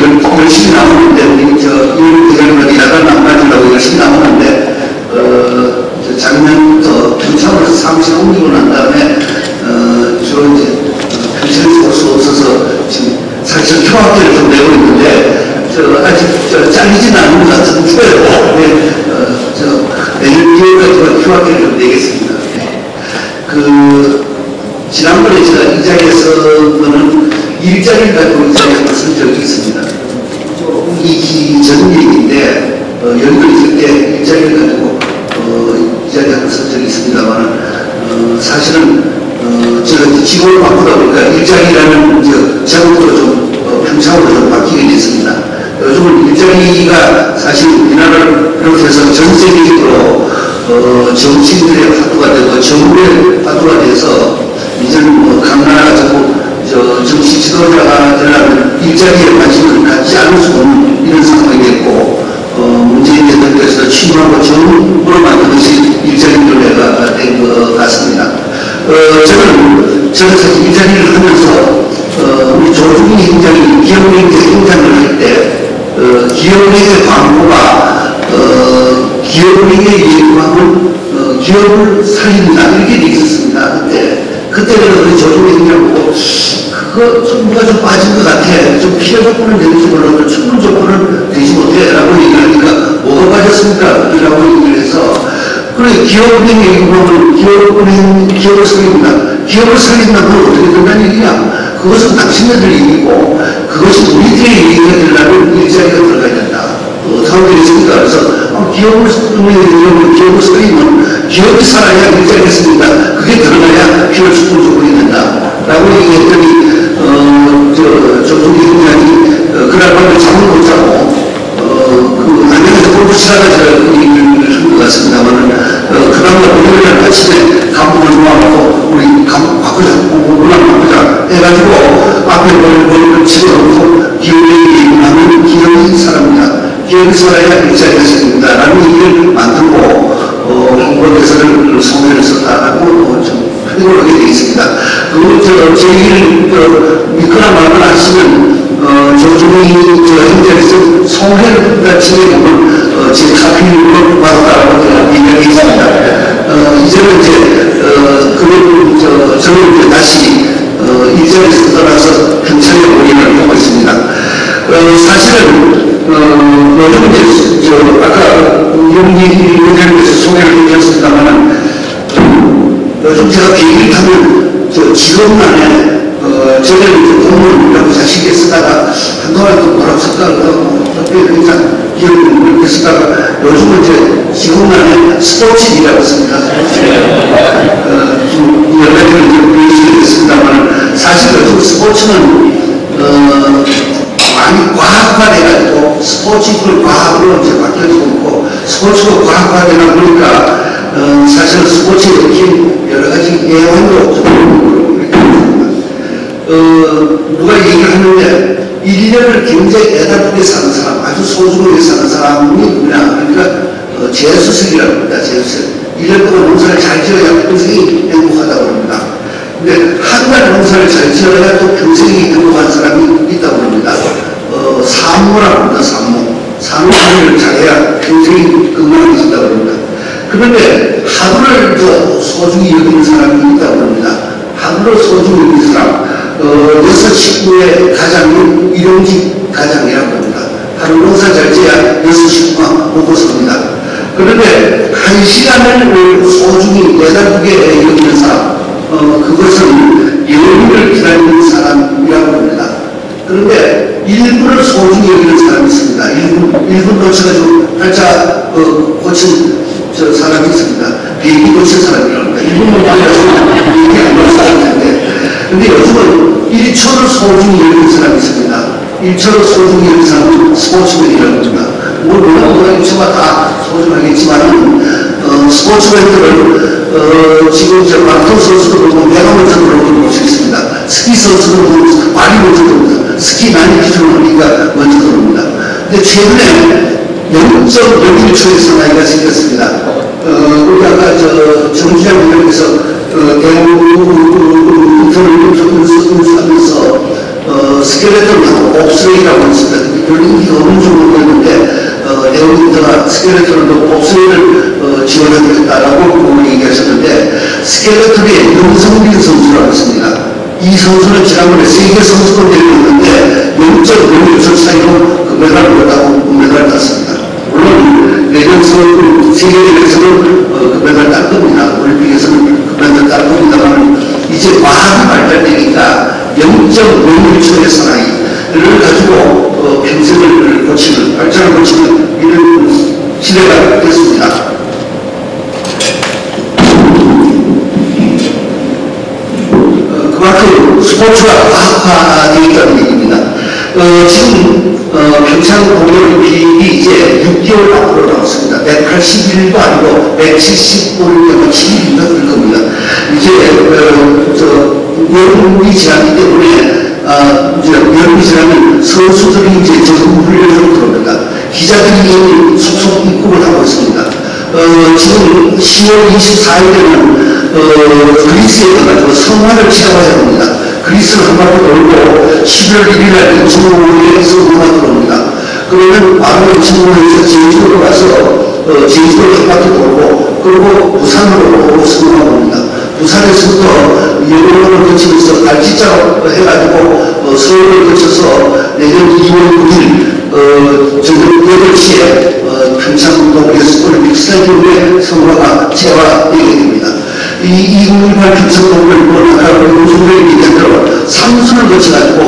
열심히 나오는데, 우리 야간 남가지라고 열심히 나오는데, 작년 경찰으로서 사무실 옮기고 난 다음에, 주로 이제 경찰에서 올 수 없어서 지금 사실 휴학기를 좀 내고 있는데, 아직 잘리진 않은 것 같은데요. 내년 2월까지 휴학기를 좀 내겠습니다. 지난번에 제가 이 자리에서는 일자리를 가지고 이 자리에 나선 적이 있습니다. 이기 전 얘기인데, 연도 있을 때 일자리를 가지고 이 자리에 나선 적이 있습니다만, 사실은 제가 직업을 바꾸다 보니까 일자리라는 제목으로 좀 평창으로 좀 바뀌게 됐습니다. 요즘은 일자리가 사실 우리나라를 비롯해서 전 세계적으로 정치인들의 화두가 되고 정부의 화두가 돼서 이제는 강나라가 전부 정치 지도자가 되려면 일자리에 관심을 갖지 않을 수 없는 이런 상황이 됐고 문재인 대통령께서 취임하고 정부로 만든 것이 일자리 논의가 된 것 같습니다. 저는 사실 일자리를 하면서 우리 조중희 행장이 기업은행에 행장을 할 때 기업은행의 광고가 기업은행의 예금하면 기업을 살린다 이렇게 돼 있었습니다. 그때는 우리 조중희 행장 보고 그거 좀 뭐가 좀 빠진 것 같아. 좀 필요 조건은 되는지 몰라도 충분 조건은 되지 못해 라고 얘기하니까 뭐가 빠졌습니까? 라고 얘기를 해서 그래 기업은행 예금하면 기업을 살린다. 기업을 살린다면 어떻게 된다는 얘기냐? 그것은 당신네들 얘기고 그것이 우리들의 얘기가 되려면 일자리가 들어가야 된다. 어떻게 되겠습니까? 그래서 기업을 살리면 기업이 살아야 일자리가 있습니다. 그게 들어가야 필요 충분 조건이 된다. 라고 얘기했더니 조중희 행장이 그날 밤에 잠을 못 자고 안양에서 골프 치다가 제가 그 얘기를 한 것 같습니다만 그다음날 월요일날 아침에 감독을 모아놓고 우리 감독 바꾸자 문화 바꾸자 해가지고 앞에 뭘 치워놓고 기업이 얘기하면 기업이 사람이다. 기업이 살아야 일자리가 생깁니다. 라는 얘기를 만들고 홍보대사를 성명을 썼다라고 좀 표현을 하게 되어 있습니다. 제 얘기를 믿거나 말거나 하시면 조중희 행정에서 성회를 진행하면 제 카피를 받았다라고 얘기하고 있습니다. 이제는 저는 이제 다시 일자리에서 떠나서 경찰에 올인을 하고 있습니다. 사실은 요즘 이제 아까 용기 의원님께서 소개를 해주셨습니다만 요즘 제가 비행기를 타면 직업란에 저는 공무원이라고 자식에 쓰다가 한동안 또 뭐라고 썼다고 항상 기억을 이렇게 쓰다가 요즘은 이제 직업란에 스포츠이라고 씁니다. 좀 여러 가지를 배우시게 됐습니다만 사실 요즘 스포츠는 많이 과학화돼가지고 스포츠를 과학으로 이제 바뀌어지고 있고 스포츠가 과학화되다 보니까 사실 스포츠에 얽힌 여러 가지 애환도 좀 누가 얘기를 하는데 1년을 굉장히 애달프게 사는 사람, 아주 소중하게 사는 사람이 누구냐 그러니까 재수생이라고 합니다. 재수생 1년 동안 농사를 잘 지어야 평생이 행복하다고 합니다. 근데 한 달 농사를 잘 지어야 또 평생이 행복한 사람이 있다고 합니다. 사무라고 합니다. 사무를 잘해야 평생이 건강해진다고 합니다. 그런데 하루를 더 소중히 여기는 사람이 있다고 합니다. 하루를 소중히 여기는 사람 6식구의 가장이 일용직 가장이라고 합니다. 하루 농사 잘 지어야 6식구가 먹고 삽니다. 그런데 1시간을 소중히 내다보게 여기는 사람 그것은 여유를 기다리는 사람이라고 합니다. 그런데 1분을 소중히 여기는 사람이 있습니다. 1분 놓쳐가지고 팔자 고친 사람이 있습니다. 비행기 놓친 사람이라고 합니다. 1분만 걸려서 비행기 안 놓친 사람인데 근데 요즘은 1초를 소중히 여기는 사람이 있습니다. 1초를 소중히 여기는 사람은 스포츠맨이라고 합니다. 물론 1초가 다 소중하겠지만 스포츠맨들을 지금 마라톤 선수도 보고 내가 먼저 들어오는 수 있습니다. 스키 선수도 보고 많이 먼저 들어옵니다. 스키 난이 기준으로 하니까 먼저 들어옵니다. 근데 최근에 0.01초의 사나이가 생겼습니다. 우리 아까 정주장 의원께서 대한민국 인터넷을 하면서 스켈레톤하고 옵스레이라고 했습니다. 별로 인기가 없는 정도였는데 에어윈터가 스켈레톤도 복수를 지원하겠다라고 얘기하셨는데 스켈레톤의 윤성빈 선수라고 있습니다. 이 선수는 지난번에 세계 선수권 내려왔는데 0.56점 차이로 금메달을 얻었다고 금메달을 땄습니다. 물론 내년 세계 대회에서는 금메달 딸 겁니다. 올림픽에서는 금메달 딸 겁니다만 이제 과학이 발달되니까 0.56점의 사나이를 가지고 평생을 고치는 발전을 고치는 이런 시대가 됐습니다. 그만큼 스포츠가 과학화되어 있다는 얘기입니다. 지금 평창 동계올림픽이 이제 6개월 앞으로 남았습니다. 181일도 아니고 175일 7일인가 그럴 겁니다. 이제 여름이 지났기 때문에 여름이 지나면 선수들이 이제 전국 훈련으로 들어옵니다. 기자들이 이미 속속 입국을 하고 있습니다. 지금 10월 24일에는 그리스에 가가지고 성화를 취합하자 합니다. 그리스를 한 바퀴 돌고 11월 1일날 인천공원에 성화가 들어옵니다. 그러면 바로 인천공원에서 제주도로 가서 제주도를 한 바퀴 돌고 그리고 부산으로 성화가 옵니다. 부산에서부터 여름을 거치면서 갈치자로 해가지고 서울을 거쳐서 내년 2월 9일 저녁 8시에 평창동계에서 올림픽 스타디움에 성화가 채화되게 됩니다. 이 2018 평창동계를 나라고 우승을 얘기한 대로 3수를 거쳐가지고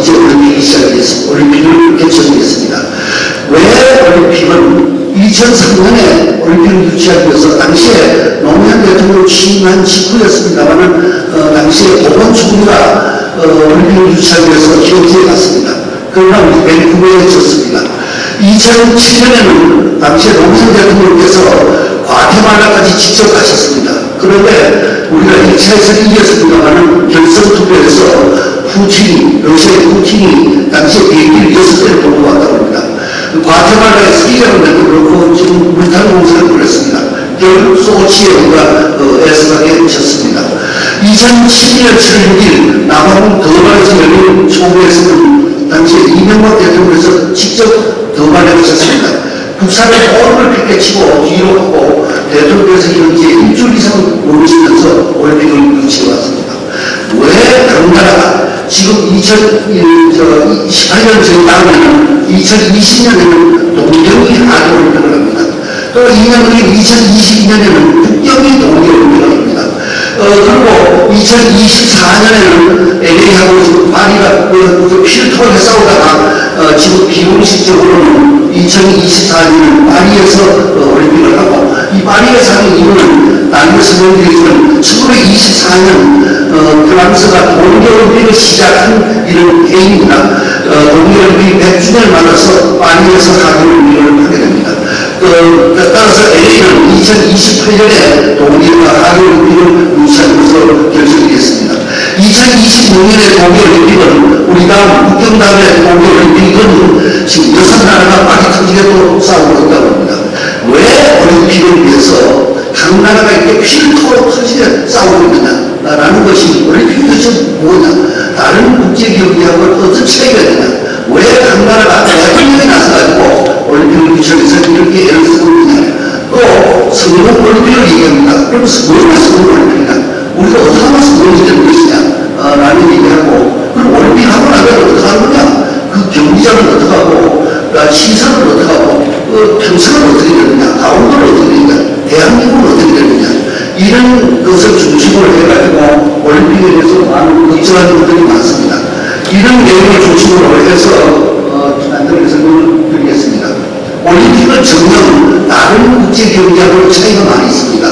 이제 올림픽이 시작이 됐습니다. 올림픽을 개최하겠습니다. 왜 올림픽은 2003년에 올림픽을 유치하기 위해서 당시에 노무현 대통령 취임한 직후였습니다만은 당시에 보건 총리가 올림픽을 유치하기 위해서 현지에 갔습니다. 그러나 우리 밴쿠버에 졌습니다. 2007년에는 당시에 노무현 대통령께서 과테말라까지 직접 가셨습니다. 그런데 우리가 1차에서 이겼습니다만은 결선 투표에서 러시아의 푸틴이 당시에 비행기를 6대를 보고 왔다고 합니다. 과테말라에서 이겨는 데도 그렇고 지금 물탄 공세를 벌였습니다. 결국 소치에 우리가 애쓰하게 졌습니다. 2012년 7월 6일 남아공 더발에서 열린 총회에서는 당시에 이명박 대통령께서 직접 더발에 오셨습니다. 국산의 모든 걸 팽개치고 뒤로 하고 대통령께서 현재 일주일 이상 머무시면서 올림픽을 유치해왔습니다. 왜 다른 나라가 지금 2018년 저희 다음에는 2020년에는 동경이 하계올림픽을 합니다. 또 2년 후인 2022년에는 북경이 동계올림픽을 합니다. 그리고 2024년에는 LA하고 파리가 필토에 싸우다가 지금 비공식적으로는 2024년은 파리에서 올림픽을 하고 이 파리에서 하는 이유는 나중에 설명드리지만 1924년 프랑스가 동계올림픽을 시작한 이런 해입니다. 동계올림픽 100주년을 맞아서 파리에서 하계올림픽을 하게 됩니다. 따라서 LA는 2028년에 동계와 하계올림픽을 유치하는 것으로 결정이 됐습니다. 2026년의 동계올림픽은 우리가 북경 다음에 동계올림픽은 지금 6나라가 많이 터지게도 싸우고 있다고 합니다. 왜 올림픽을 위해서 각 나라가 이렇게 필토로 터지게 싸우고 있느냐라는 것이 올림픽 도대체 뭐냐, 다른 국제경기하고 어떤 차이가 있느냐, 왜 각 나라가 대학경에 나서가지고 올림픽을 유치해서 이렇게 애를 쓰고 있느냐, 또 성공 올림픽을 얘기합니다. 그럼 뭐가 성공 올림픽이냐, 우리가 어떻게 하면 성공이 되는 것이냐 라는 얘기하고, 그럼 올림픽 하고 나면 어떻게 하는 거냐, 그 경기장은 어떻게 하고 시설은 어떻게 하고 평생은 어떻게 되느냐, 강원도는 어떻게 되느냐, 대한민국은 어떻게 되느냐, 이런 것을 중심으로 해가지고 올림픽에 대해서 많은 걱정하는 분들이 많습니다. 이런 내용을 중심으로 해서 간단하게 설명을 드리겠습니다. 올림픽은 전혀 다른 국제경기하고 차이가 많이 있습니다.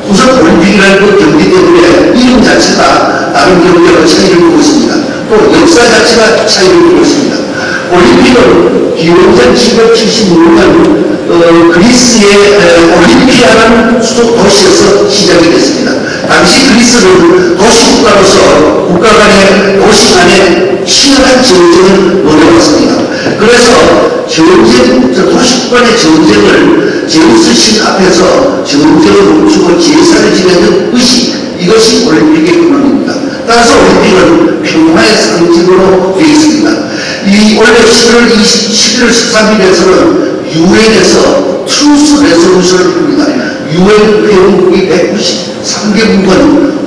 우선 올림픽이라는 그 경기 때문에 이름 자체가 다른 경기하고 차이를 두고 있습니다. 또 역사 자체가 차이를 두고 있습니다. 올림픽은 기원전 776년 그리스의 올림피아라는 수도 도시에서 시작이 됐습니다. 당시 그리스는 도시국가로서 국가 간의 도시 간의 치열한 전쟁을 벌여왔습니다. 그래서 도시국 간의 전쟁을 제우스 신 앞에서 전쟁을 멈추고 제사를 지내는 의식, 이것이 올림픽의 근원입니다. 따라서 올림픽은 평화의 상징으로 되어 있습니다. 이 원래 11월 13일에서는 유엔에서 트루스 레솔루션을 풉니다. 유엔 회원국이 193개국은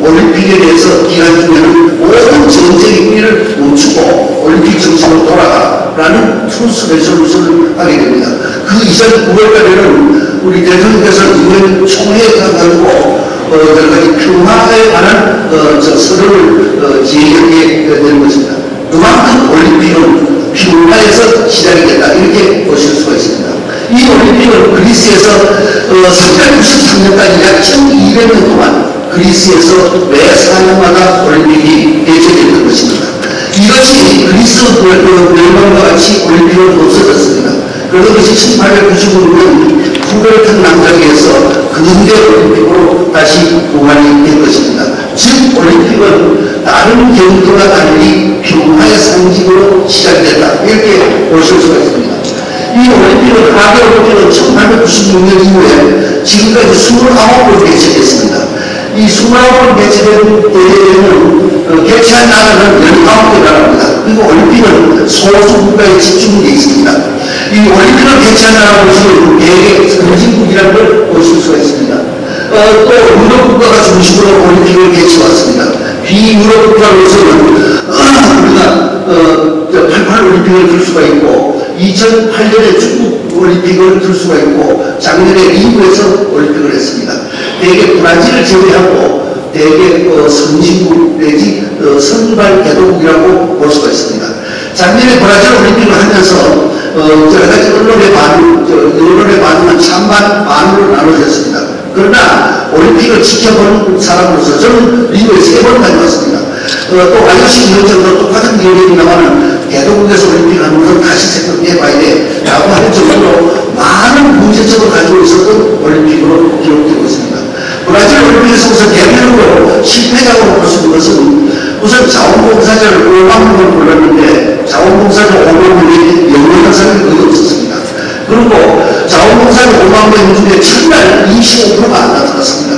올림픽에 대해서 기간 중에는 모든 전쟁의 행위를 멈추고 올림픽 정신으로 돌아가라는 트루스 레솔루션을 하게 됩니다. 그 이전 9월달에는 우리 대통령께서 유엔 총회에 가가지고 여러 가지 평화에 관한 서류를 제기하게 되는 것입니다. 그만큼 올림픽은 평화에서 시작이 됐다, 이렇게 보실 수가 있습니다. 이 올림픽은 그리스에서 393년까지 약 1200년 동안 그리스에서 매 4년마다 올림픽이 개최되는 것입니다. 이것이 그리스 멸망과 같이 올림픽은 없어졌습니다. 그런 것이 1895년 쿠베르탄 남자기에서 근대 올림픽으로 다시 부활이 된 것입니다. 즉 올림픽은 다른 경기와 달리 평화의 상징으로 시작됐다, 이렇게 보실 수가 있습니다. 이 올림픽은 하계 올림픽은 1896년 이후에 지금까지 29번 개최됐습니다. 이 29번 개최된 대회에는 개최한 나라는 19개 나라입니다. 그리고 올림픽은 소수 국가에 집중되어 있습니다. 이 올림픽을 개최한 나라 보시면 대개 선진국이라는 걸 보실 수가 있습니다. 또 유럽 국가가 중심으로 올림픽을 개최해왔습니다. 비유럽 국가로서는 우리가 88 올림픽을 들 수가 있고 2008년에 중국 올림픽을 들 수가 있고 작년에 미국에서 올림픽을 했습니다. 대개 브라질을 제외하고 대개 선진국 내지 선발 개도국이라고 볼 수가 있습니다. 작년에 브라질 올림픽을 하면서 여러 가지 언론의 반응은 찬반 반으로 나눠졌습니다. 그러나 올림픽을 지켜본 사람으로서 저는 리오에 3번 다녀왔습니다. 또 IOC 위원장도 똑같은 의견입니다만 개도국에서 올림픽을 하는 것은 다시 생각해봐야 돼 라고 하는 정도로 많은 문제점을 가지고 있었던 올림픽으로 기록되고 있습니다. 브라질 올림픽에서 우선 대표적으로 실패작으로 볼 수 있는 것은 우선 자원봉사자를 5만 명을 불렀는데 자원봉사자 5만 명이 영원한 사람이 거의 없었습니다. 그리고 자원봉사자 5만 명 중에 첫날 25%가 안 나타났습니다.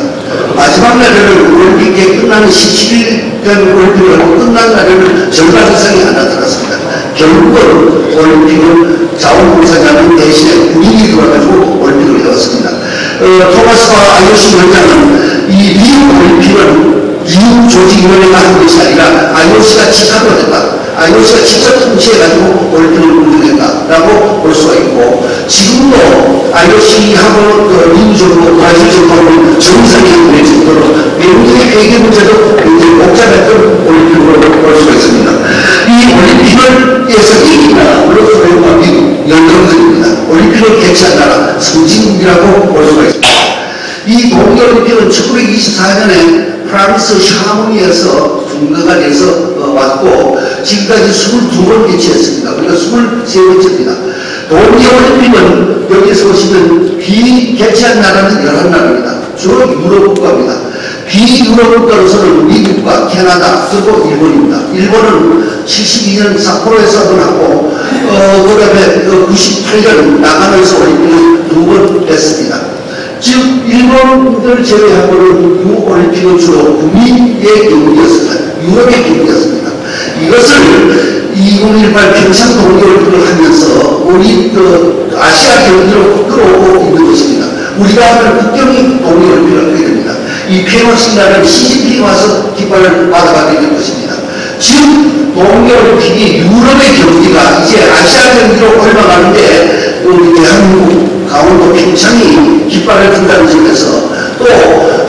마지막 날에는 올림픽이 끝나는 17일간 올림픽을 하고 끝난 날에는 절반 이상이 안 나타났습니다. 결국은 올림픽은 자원봉사자는 대신에 군인이 들어가지고 올림픽을 해왔습니다. 토마스와 IOC 위원장은 이 미국 올림픽은 미국 조직위원회가 한 것이 아니라 IOC가 직합을 했다, IOC가 직접 통치해가지고 올림픽을 운영했다라고 볼 수가 있고, 지금도 IOC하고 미국적으로 브라질 정부하고 정상이 될 정도로 미국의 회계 문제도 굉장히 복잡했던 올림픽으로 볼 수가 있습니다. 이 올림픽에서 이기나 물론 소련과 미국, 연동들입니다. 올림픽을 개최한 나라 선진국이라고 볼 수가 있습니다. 이 동계올림픽은 1924년에 프랑스 샤무니에서 중거가 돼서 왔고 지금까지 22번 개최했습니다. 그러니까 23번째입니다. 동계올림픽은 여기서 보시면 비개최한 나라는 11나라입니다. 주로 유럽 국가입니다. 비유럽 국가로서는 미국과 캐나다 그리고 일본입니다. 일본은 72년 삿포로에서 한번 하고 그 다음에 98년 나가노에서 올림픽을 2번 했습니다. 즉 일본을 제외하고는 유올림픽은 주로 북미의 경기였습니다. 유럽의 경기였습니다. 이것을 2018 평창 동계올림픽을 하면서 우리 아시아 경기로 끌어오고 있는 것입니다. 우리가 하면 국경이 동계올림픽을 하게 됩니다. 이 폐막식 날은 시진핑이 와서 깃발을 받아가게 될 것입니다. 즉 동계올림픽이 유럽의 경기가 이제 아시아 경기로 올라가는데 우리 대한민국 강원도 평창이 깃발을 든다는 점에서 또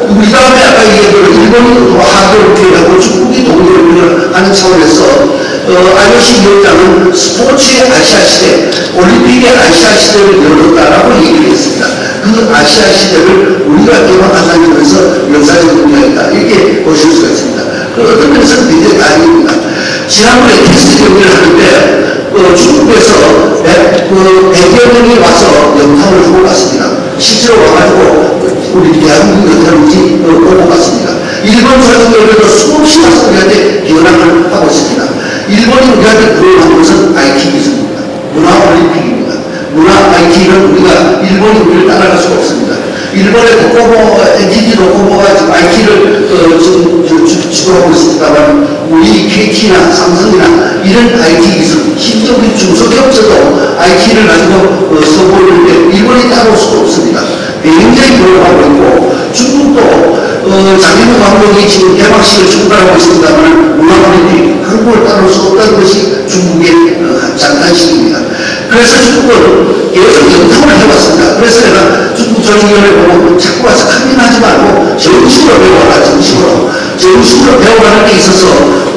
우리 다음에 아까 얘기했던 일본이 하계올림픽을 하고 중국이 동계올림픽을 하는 차원에서 IOC 위원장은 스포츠의 아시아 시대, 올림픽의 아시아 시대를 열었다라고 얘기를 했습니다. 그 아시아 시대를 우리가 개막한다는 점에서 역사적 의미가 있다, 이렇게 보실 수가 있습니다. 어떤 면에서는 굉장히 다행입니다. 지난번에 테스트 경기를 하는데 중국에서 100여 명이 와서 영상을 보고 갔습니다. 실제로 와가지고 우리 대한민국 영상인지 보고 갔습니다. 일본 사람들도 수없이 와서 우리한테 견학을 하고 있습니다. 일본이 우리한테 부여한 것은 IT 기술입니다. 문화올림픽입니다. 문화 IT는 우리가 일본이 우리를 따라갈 수가 없습니다. 일본의 도코모, NTT 도코모가 지금 IT를 지금 주도하고 있습니다만 우리 KT나 삼성이나 이런 IT 기술, 심지어 우리 중소기업체도 IT를 가지고 선보일 때 일본이 따라올 수도 없습니다. 굉장히 노력하고 있고, 중국도 장진호 감독이 지금 개막식을 총괄하고 있습니다만 문화올림픽 한국을 따라올 수 없다는 것이 중국의 장단식입니다. 그래서 중국은 계속 연습을 해왔습니다. 그래서 내가 중국 조직위원회 보고 자꾸 와서 강연하지 말고 정식으로 배워라. 정식으로 배워가는 데 있어서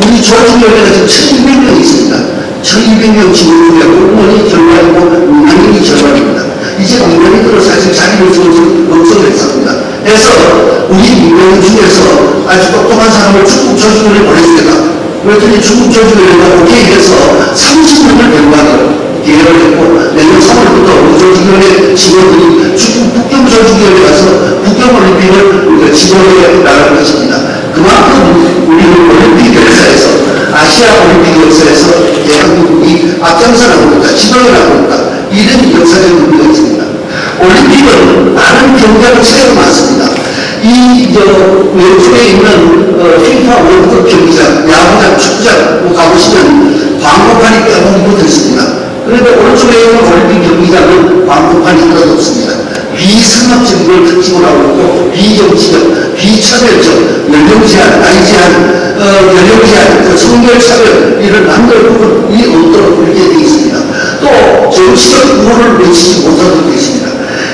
우리 조직위원회가 지금 1200명이 있습니다. 1200명 직원 중에 공무원이 절반이고 민간인이 절반입니다. 이제 민간인들은 사실 자기를 주어서 걱정을 했습니다. 그래서 우리 민간인 중에서 아주 똑똑한 사람을 중국 조직위원회에 보내주겠다. 그랬더니 중국 조직위원회가 오케이 해서 30명을 배우하기로 계획을 했고, 내년 3월부터 우리 조직위원회 직원들이 중국 북경 조직위원회 가서 북경올림픽을 지원해 나갈 것입니다. 그만큼 우리는 올림픽 역사에서, 아시아 올림픽 역사에서 대한민국이 앞장서라고 합니다. 지도를 하고 있다. 이런 역사적 의미가 있습니다. 올림픽은 많은 경기하고 차이가 많습니다. 이 왼쪽에 있는 FIFA 월드컵 경기장, 야구장, 축구장 가보시면 광고판이 뼈목이 붙어 있습니다. 그런데 오른쪽에 있는 올림픽 경기장은 광고판이 하나도 없습니다. 비상업적인 걸 특징으로 하고 있고, 비정치적, 비차별적, 연령 제한, 나이 제한, 연령 제한, 성별 차별, 이런 남들 부분이 없도록 그렇게 되어 있습니다. 또 정치적 구호를 외치지 못하도록 되어 있습니다.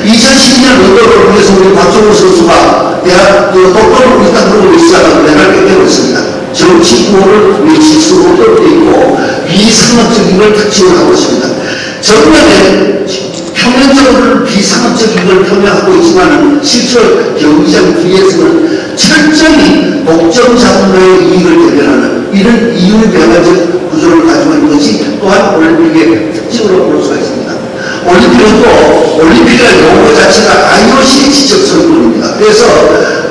2012년 런던을 위해서 우리 박종우 선수가 대학 독도를 일단 그러고 있으라고 내가 깨고 있습니다. 정치 구호를 외칠 수 없도록 되어 있고, 비상업적인 걸 특징으로 하고 있습니다. 정면에 표면적으로 비상업적인 걸 표명하고 있지만 실제로 경기장 뒤에서는 철저히 목적 자본가의 이익을 대변하는 이런 이율배반적 구조를 가지고 있는 것이 또한 올림픽의 특징으로 볼 수가 있습니다. 올림픽은 또 올림픽이라는 용어 자체가 IOC의 지적 성분입니다. 그래서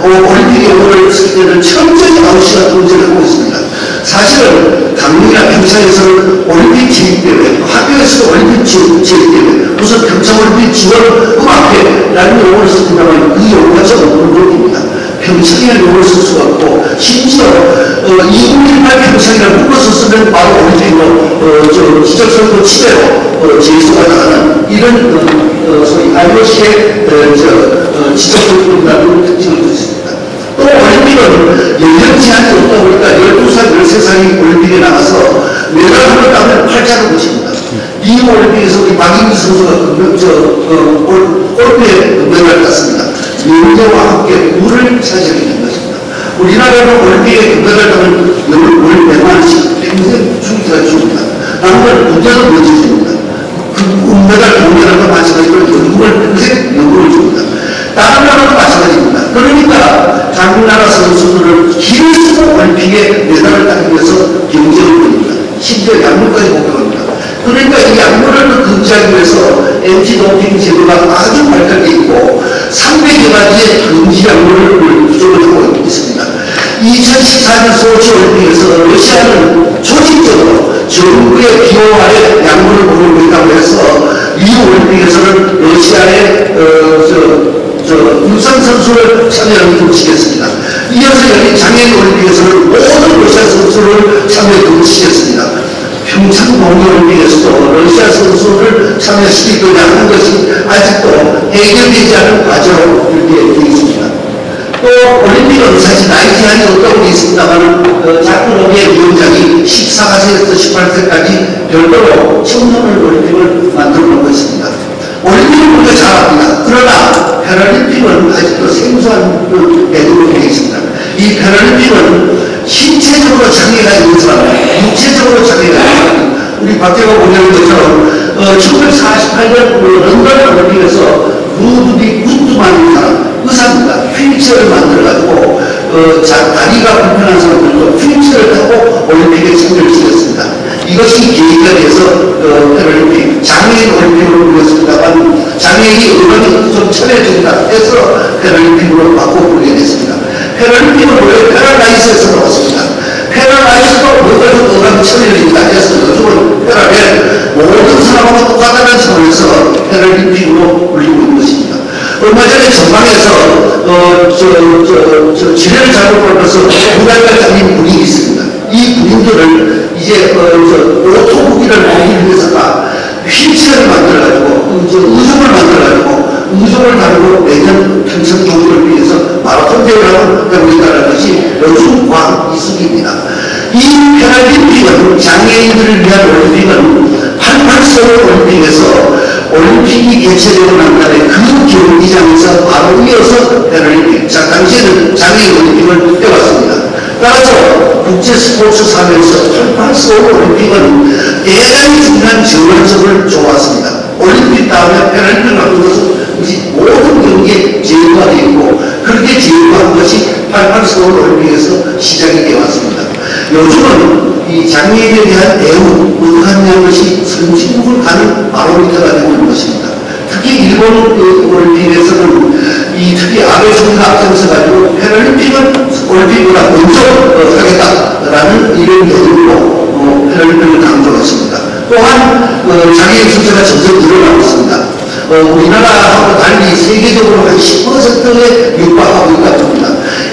올림픽 용어를 쓸 때는 철저히 IOC가 통제를 하고 있습니다. 사실은 강릉이나 평창에서는 올림픽 체육대회, 학교에서도 올림픽 체육대회, 무슨 평창올림픽 지원 음악회라는 용어를 쓴다면 그 용어가 전부 논입니다. 평창이라는 용어를 쓸 수가 없고, 심지어 2018 평창이라는 묶어서 쓰면 바로 올림픽으로 지적선거 치대로 제소가 나가는 이런 소위 IOC의 지적선거라는 특징을 가졌습니다. 또 올림픽은 연령 제한이 없다 보니까 12살, 13살이 올림픽에 나가서 메달을 따면 팔자는 것입니다. 이 올림픽에서 우리 박인기 선수가 골프에 금메달을 땄습니다. 연대와 함께 물을 차지하게 된 것입니다. 우리나라는 올림픽에 금메달 따면 월 100만원씩 평생 주기가 줍니다. 다른 건 문제도 문제입니다. 금메달, 금메달과 마찬가지로 연금을 평생 연금을 줍니다. 다른 나라도 마찬가지입니다. 그러니까 각 나라 선수들을 길을 쓰고 올림픽에 메달을 따기 위해서 경쟁을 벌입니다. 심지어 약물까지 목표합니다. 그러니까 이 약물을 금지하기 위해서 엔티도핑 제도가 아주 발달되어 있고 300여 가지의 금지 약물을 부족을 하고 있습니다. 2014년 소치 올림픽에서 러시아는 조직적으로 정부의 기호 아래 약물을 먹고 있다고 해서 이 올림픽에서는 러시아의 육상 선수를 참여하는 금지했습니다. 이어서 열린 장애인 올림픽에서는 모든 러시아 선수를 참여에 금지했습니다. 평창 동계올림픽에서도 러시아 선수를 참여시킬 거냐 하는 것이 아직도 해결되지 않은 과제로 이렇게 되어 있습니다. 또 올림픽은 사실 나이 제한이 없다고 되어 있습니다만 자꾸노비의 위원장이 14세에서 18세까지 별도로 청소년 올림픽을 만들어 놓은 것입니다. 올림픽은 우리가 잘 압니다. 그러나 패럴림픽은 아직도 생소한 내용으로 되어 있습니다. 이 패럴림픽은 신체적으로 장애가 있는 사람, 육체적으로 장애가 있는 사람, 우리 박재호 원장님 것처럼 1948년 런던 올림픽에서 루드빅 굿드만인 사람, 의사입니다. 휠체어를 만들어가지고 다리가 불편한 사람들도 휠체어를 타고 올림픽에 참여를 시켰습니다. 이것이 계기가 돼서 패럴림픽, 장애인 올림픽으로 불렸습니다만 장애인이 의견이 좀 철회해준다 해서 패럴림픽으로 바꿔보게 됐습니다. 패럴림픽은 왜 패럴라이스에서 나왔습니다. 패럴라이스도 뭐가도 의견이 철회됩니다 해서 요즘은 패럴에 모든 사람하고 똑같다는 차원에서 패럴림픽으로 불리고 있는 것입니다. 얼마 전에 전방에서 지뢰를 잘못 밟아서 2달까지 달린 군인이 있습니다. 이 군인들을 이제 오토북이 장애인들을 보기 위해서가 휠체어를 만들어가지고, 의족을 만들어가지고, 의족을 다루고 내년 평창 동계올림픽에서 마라톤 대회를 하고 있다는 것이 요즘 과학 이수기입니다. 이 패럴림픽은 장애인들을 위한 올림픽은 88서울 올림픽에서 올림픽이 개최되고 난 다음에 그 경기장에서 바로 이어서 패럴림픽, 당시에는 장애인 올림픽을 해왔습니다. 따라서 국제 스포츠 사회에서 88서울 올림픽은 대단히 중요한 전환점을 줘왔습니다. 올림픽 다음에 패럴림픽을 하는 것은 모든 경기에 제휴가 되어 있고 그렇게 제휴한 것이 88서울 올림픽에서 시작이 되어 왔습니다. 요즘은 이 장애인에 대한 대우, 어떠한 것이 선진국을 가는 바로미터가 되고 있는 것입니다. 특히 일본 올림픽에서는 특히 아베 총리가 앞장서가지고 패럴림픽은 올림픽보다 먼저 하겠다라는 이런 내용으로 패럴림픽을 강조했습니다. 또한 장애인 숫자가 점점 늘어나고 있습니다. 우리나라하고 달리 세계적으로 한 10%에 육박하고 있다고 합니다.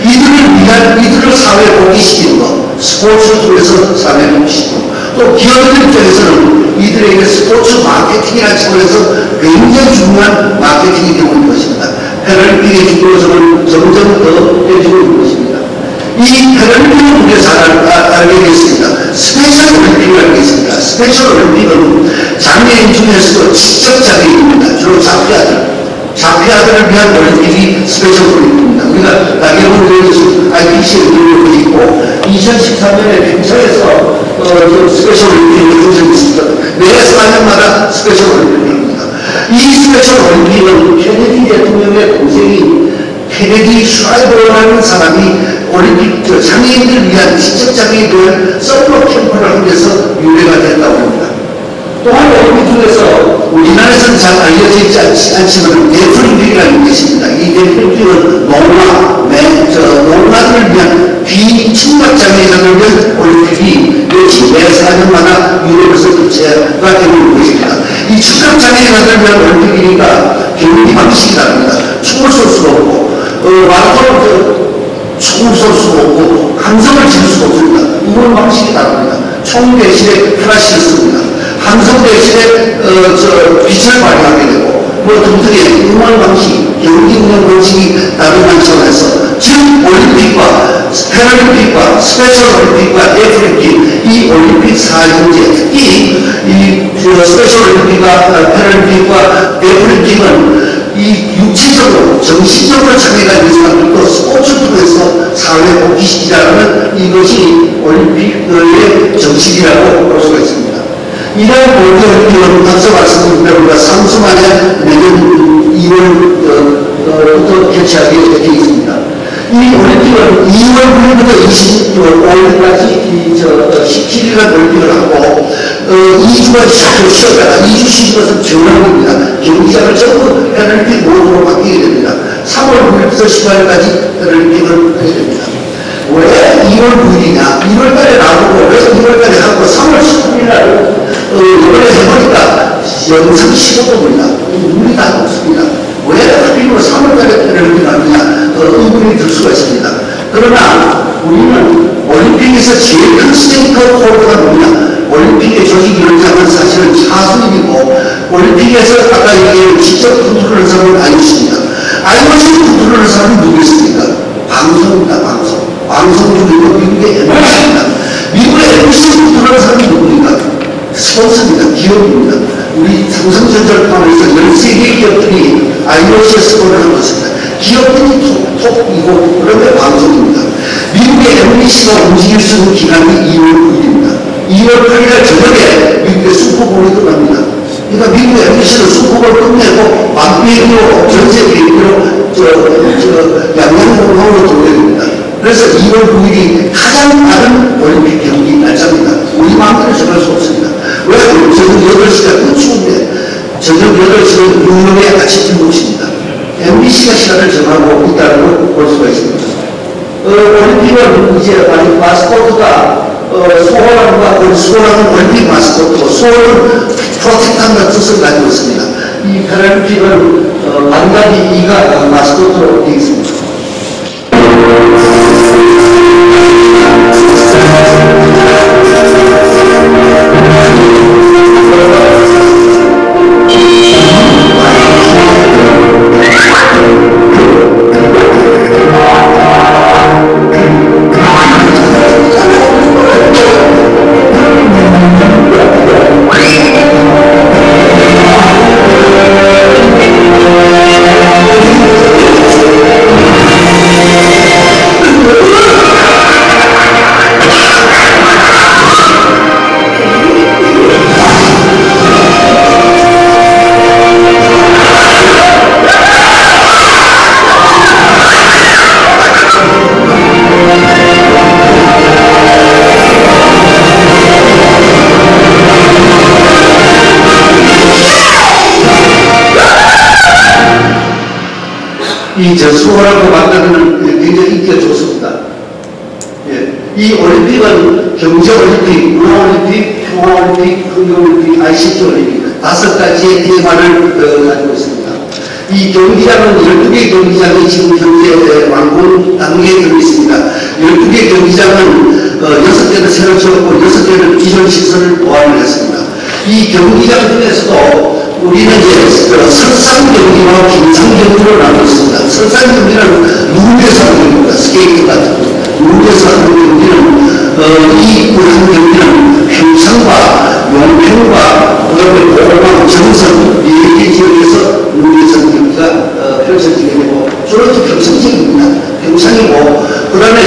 이들을 사회에 복귀시키는 것, 스포츠를 통해서 사회에 복귀시키고, 또 기업들 입장에서는 이들에게 스포츠 마케팅이라는 차원에서 굉장히 중요한 마케팅이 되고 있는 것입니다. 패럴림픽의 중요성을 점점 더 해주고 있는 것입니다. 이 패럴림픽은 우리가 잘 알게 됐습니다. 스페셜 올림픽이라는 게 있습니다. 스페셜 올림픽은 장애인 중에서도 지적 장애인입니다. 주로 자폐아들을 위한 올림픽이 스페셜 올림픽입니다. 우리가 나경원 IPC에 들고 있고 2013년에 평창에서 스페셜 올림픽을 선정했습니다. 매 4년마다 스페셜 올림픽입니다. 이 스페셜 올림픽은 케네디 대통령의 동생인 케네디 슈라이버라는 사람이 올림픽 장애인들을 위한 지적장애인을 위한 서머 캠프를 하기 위해서 유래가 됐다고 합니다. 또한 올림픽 중에서 우리나라에서는 잘 알려져 있지 않지만 데프림픽이라는 게 있습니다. 이 데프림픽은 농가들을 위한 비청각장애인을 위한 올림픽이 역시 매 4년마다 유럽에서 개최가 되고 있는 것입니다. 이 청각장애인을 위한 올림픽이니까 경기 방식이 다릅니다. 춤을 쏠 수가 없고 마라톤 총을 쏠 수가 없고 함성을 칠 수가 없습니다. 응원 방식이 다릅니다. 총 대신에 플라시를 씁니다. 함성 대신에 빛을 발휘하게 되고 등등의 응원 방식, 경기 운영 방식이 다르다는 차원에서 즉 올림픽과 패럴림픽과 스페셜 올림픽과 데프림픽 이 올림픽 4형제 특히 이 스페셜 올림픽과 패럴림픽과 데프림픽은 이 육체적으로 정신적으로 장애가 있는 사람들도 스포츠를 통해서 사회에 복귀시키자는 이것이 올림픽의 정신이라고 볼 수가 있습니다. 이러한 올림픽은 앞서 말씀드린 대로 우리가 3주 만에 내년 2월부터 개최하게 되어 있습니다. 이 올림픽은 2월 9일부터 25일까지 17일간 올림픽을 하고 2주간 쉬었다가 2주 쉬는 것은 전환입니다. 경기장을 전부 패럴림픽 모드로 바뀌게 됩니다. 3월 9일부터 15일까지 패럴림픽을 하게 됩니다. 왜 2월 9일이냐? 2월달에 나오고 왜 2월달에 하고 3월 19일날 이번에 해보니까 영상 15분입니다. 눈물이 다 없습니다. 왜 하필이면 3월달에 패럴림픽을 하느냐? 의문이 들 수가 있습니다. 그러나 우리는 올림픽에서 제일 큰 스테이크 홀더가 뭐냐? 올림픽의 조직위원장은 사실은 차수님이고 올림픽에서 아까 얘기한 직접 컨트롤하는 사람은 아니었습니다. IOC 컨트롤하는 사람은 누구였습니까? 방송입니다. 방송 중에도 미국의 MBC입니다. 미국의 MBC 컨트롤하는 사람이 누구입니까? 스폰서입니다. 기업입니다. 우리 삼성전자를 포함해서 13개 기업들이 IOC에 스폰을 하고 있습니다. 기업들이 톱이고 그런데 방송입니다. 미국의 MBC가 움직일 수 있는 기간이 2월 9일입니다. 2월 8일 저녁에 미국의 슈퍼볼이 끝납니다. 그러니까 미국 MBC는 슈퍼볼 끝내고 밤비행기로 전세 비행기로 양양공항으로 돌려야 됩니다. 그래서 2월 9일이 가장 다른 올림픽 경기 날짜입니다. 우리 마음대로 정할 수 없습니다. 왜? 저녁 8시가 또 추운데 저녁 8시는 뉴욕의 아침 7시입니다. MBC가 시간을 정하고 있다는 걸 볼 수가 있습니다. 올림픽은 이제 마스코트가 소원은 올림픽 마스코트, 소원은 프로텍트한다는 뜻을 가지고 있습니다. 이 패럴림픽은 반가기 이가 마스코트로 되어 있습니다. 저 수호라고 만드는 굉장히 인기가 좋습니다. 예. 이 올림픽은 경제올림픽, 문화올림픽, 평화올림픽, 흥경올림픽, ICT 올림픽 5가지의 테마를 가지고 있습니다. 이 경기장은 12개 경기장이 지금 현재 완공 단계에 들어 있습니다. 12개 경기장은 6개는 새로 지었고 6개는 기존 시설을 보완을 했습니다. 이 경기장 중에서도 우리는 이제 설상 경기와 긴상 경기로 나누고 있습니다. 설상 경기는 물에서 하는 경기입니다. 스케이트 같은 거. 물에서 하는 경기는 이 경기는 평창과 용평과 그다음에 고강, 정선 4개 지역에서 물에서 하는 경기가 펼쳐지게 되고 주로 평창지역입니다. 평창이고 그다음에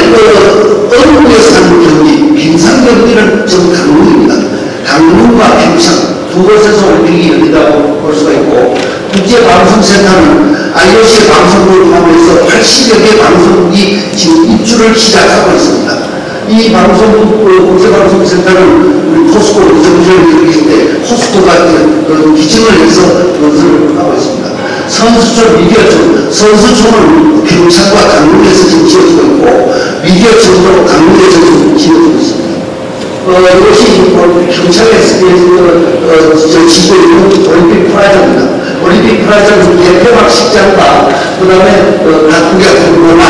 어묵에서 하는 경기, 긴상 경기는 전 강릉입니다. 강릉과 평창 두 곳에서 올림픽이 열린다고 볼 수가 있고 국제방송센터는 IOC 방송국을 포함해서 80여 개 방송국이 지금 입주를 시작하고 있습니다. 이 방송국 국제방송센터는 우리 포스코 정주를 계실 때 포스코가 기증을 해서 건설을 하고 있습니다. 선수촌, 미디어촌, 선수촌은 평창과 강릉에서 지금 지어지고 있고 미디어촌도 강릉에서 지금 지어지고 있습니다. 이것이 평창에서 지고 있는 올림픽 프라자입니다. 올림픽 프라자는 개폐막식장과 그 다음에 각국의 공모나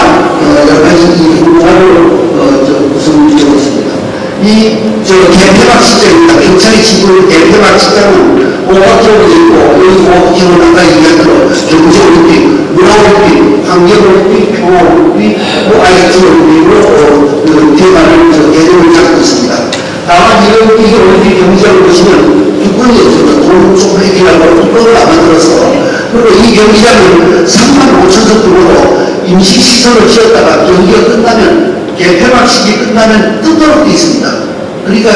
여러 가지 이 공모를 구성되어 있습니다. 이 개폐막식장입니다. 평창에 지고 있는 개폐막식장은 오각형으로 있고 여기 오각형은 아까 얘기한 대로 경제올림픽, 문화올림픽, 환경올림픽, 평화올림픽, ICT 올림픽으로 대만을 개념을 잡고 있습니다. 다만 이 올림픽 경기장을 보시면 뚜껑이 없습니다. 돈 조금 해결하고 뚜껑을 안 만들어서 그리고 이 경기장은 3만 5천석 규모로 임시시설을 지었다가 경기가 끝나면 개폐막식이 끝나면 뜯도록 되어 있습니다. 그러니까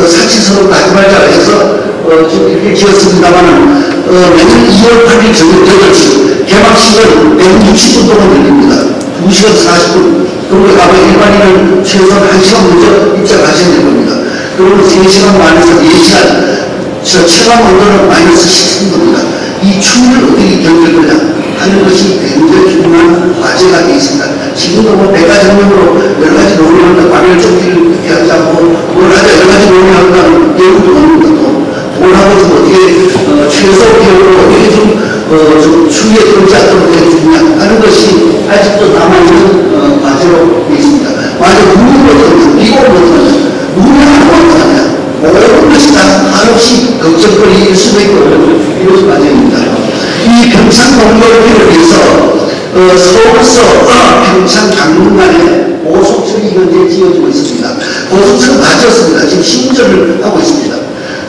사치서로 가지 말자 해서 지금 이렇게 지었습니다만은 내년 2월 8일 저녁 8시 개막식은 160분 동안 열립니다. 2시간 40분. 그리고 가면 일반인은 최소한 1시간 먼저 입장하셔야 될 겁니다. 그리고 3시간 만에서 4시간, 체감 온도는 마이너스 13도입니다. 이 추위를 어떻게 견딜 거냐 하는 것이 굉장히 중요한 과제가 되어 있습니다. 지금도 뭐 배가 전문으로 여러 가지 논의를 한다, 발열 조끼를 어떻게 하지 않고 뭘 하자 여러 가지 논의를 한다는 예고도 없습니다. 돈하고 좀 어떻게 최소 비용으로 어떻게 좀 추위에 떨지 않도록 해주냐 하는 것이 아직도 남아있는 과제로 되어 있습니다. 만약 물을 어떻게 미국을 어떻게 물이 하나도 없잖아요. 모든 것이 다 한없이 걱정거리일 수도 있고 이런 과정입니다. 이 평창 동계올림픽을 위해서 서울서 평창 강릉 간에 고속철이 현재 지어지고 있습니다. 고속철은 다 지었습니다. 지금 신전을 하고 있습니다.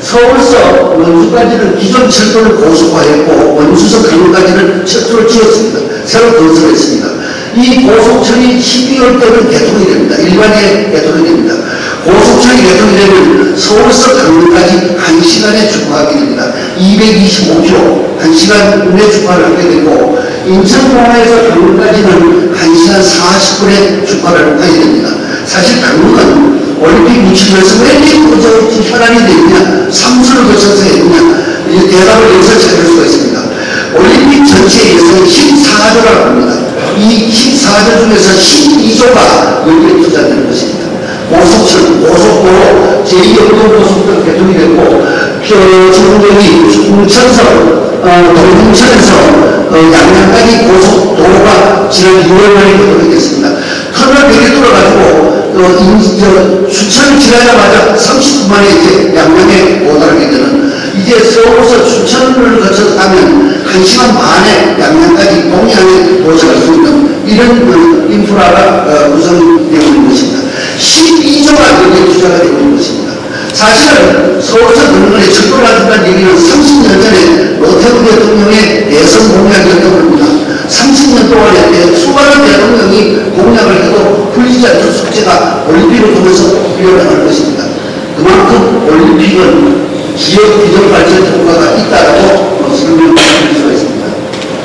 서울서 원주까지는 기존 철도를 고속화했고 원주서 강릉까지는 철도를 지었습니다. 새로 건설했습니다. 이 고속철이 12월 때는 개통이 됩니다. 일반에 개통이 됩니다. 고속철이 개통이 되면 서울서 강릉까지 1시간에 출발하게 됩니다. 225km 1시간 내 출발을 하게 되고 인천공항에서 강릉까지는 1시간 40분에 출발을 하게 됩니다. 사실 강릉은 올림픽 유치면서 왜 이렇게 현안이 되느냐, 삼수를 거쳐서 했느냐, 대답을 여기서 찾을 수가 있습니다. 올림픽 전체 예산이 14조라고 합니다. 이 14조 중에서 12조가 여기에 투자되는 것입니다. 고속철, 고속도로, 제2영동고속도로 개통이 됐고, 지금 여기 홍천서, 동홍천에서 양양까지 고속도로가 지난 2월 말에 개통이 됐습니다. 터널 100개 뚫어가지고 춘천을 지나자마자 30분 만에 이제 양양에 도달하게 되는, 이제 서울에서 춘천을 거쳐서 가면 1시간 반에 양양까지 동해안에 도착할 수 있는 이런 인프라가 구성되어 있는 것입니다. 12조가 여기에 투자가 되고 있는 것입니다. 사실은 서울에서 강릉에 철도를 한다는 얘기는 30년 전에 노태우 대통령의 대선 공약이었다고 합니다. 30년 동안에 수많은 대통령이 공약을 해도 풀리지 않는 숙제가 올림픽을 통해서 이뤄나갈 것입니다. 그만큼 올림픽은 기업 비전 발전 효과가 있다고 설명드릴 수가 있습니다.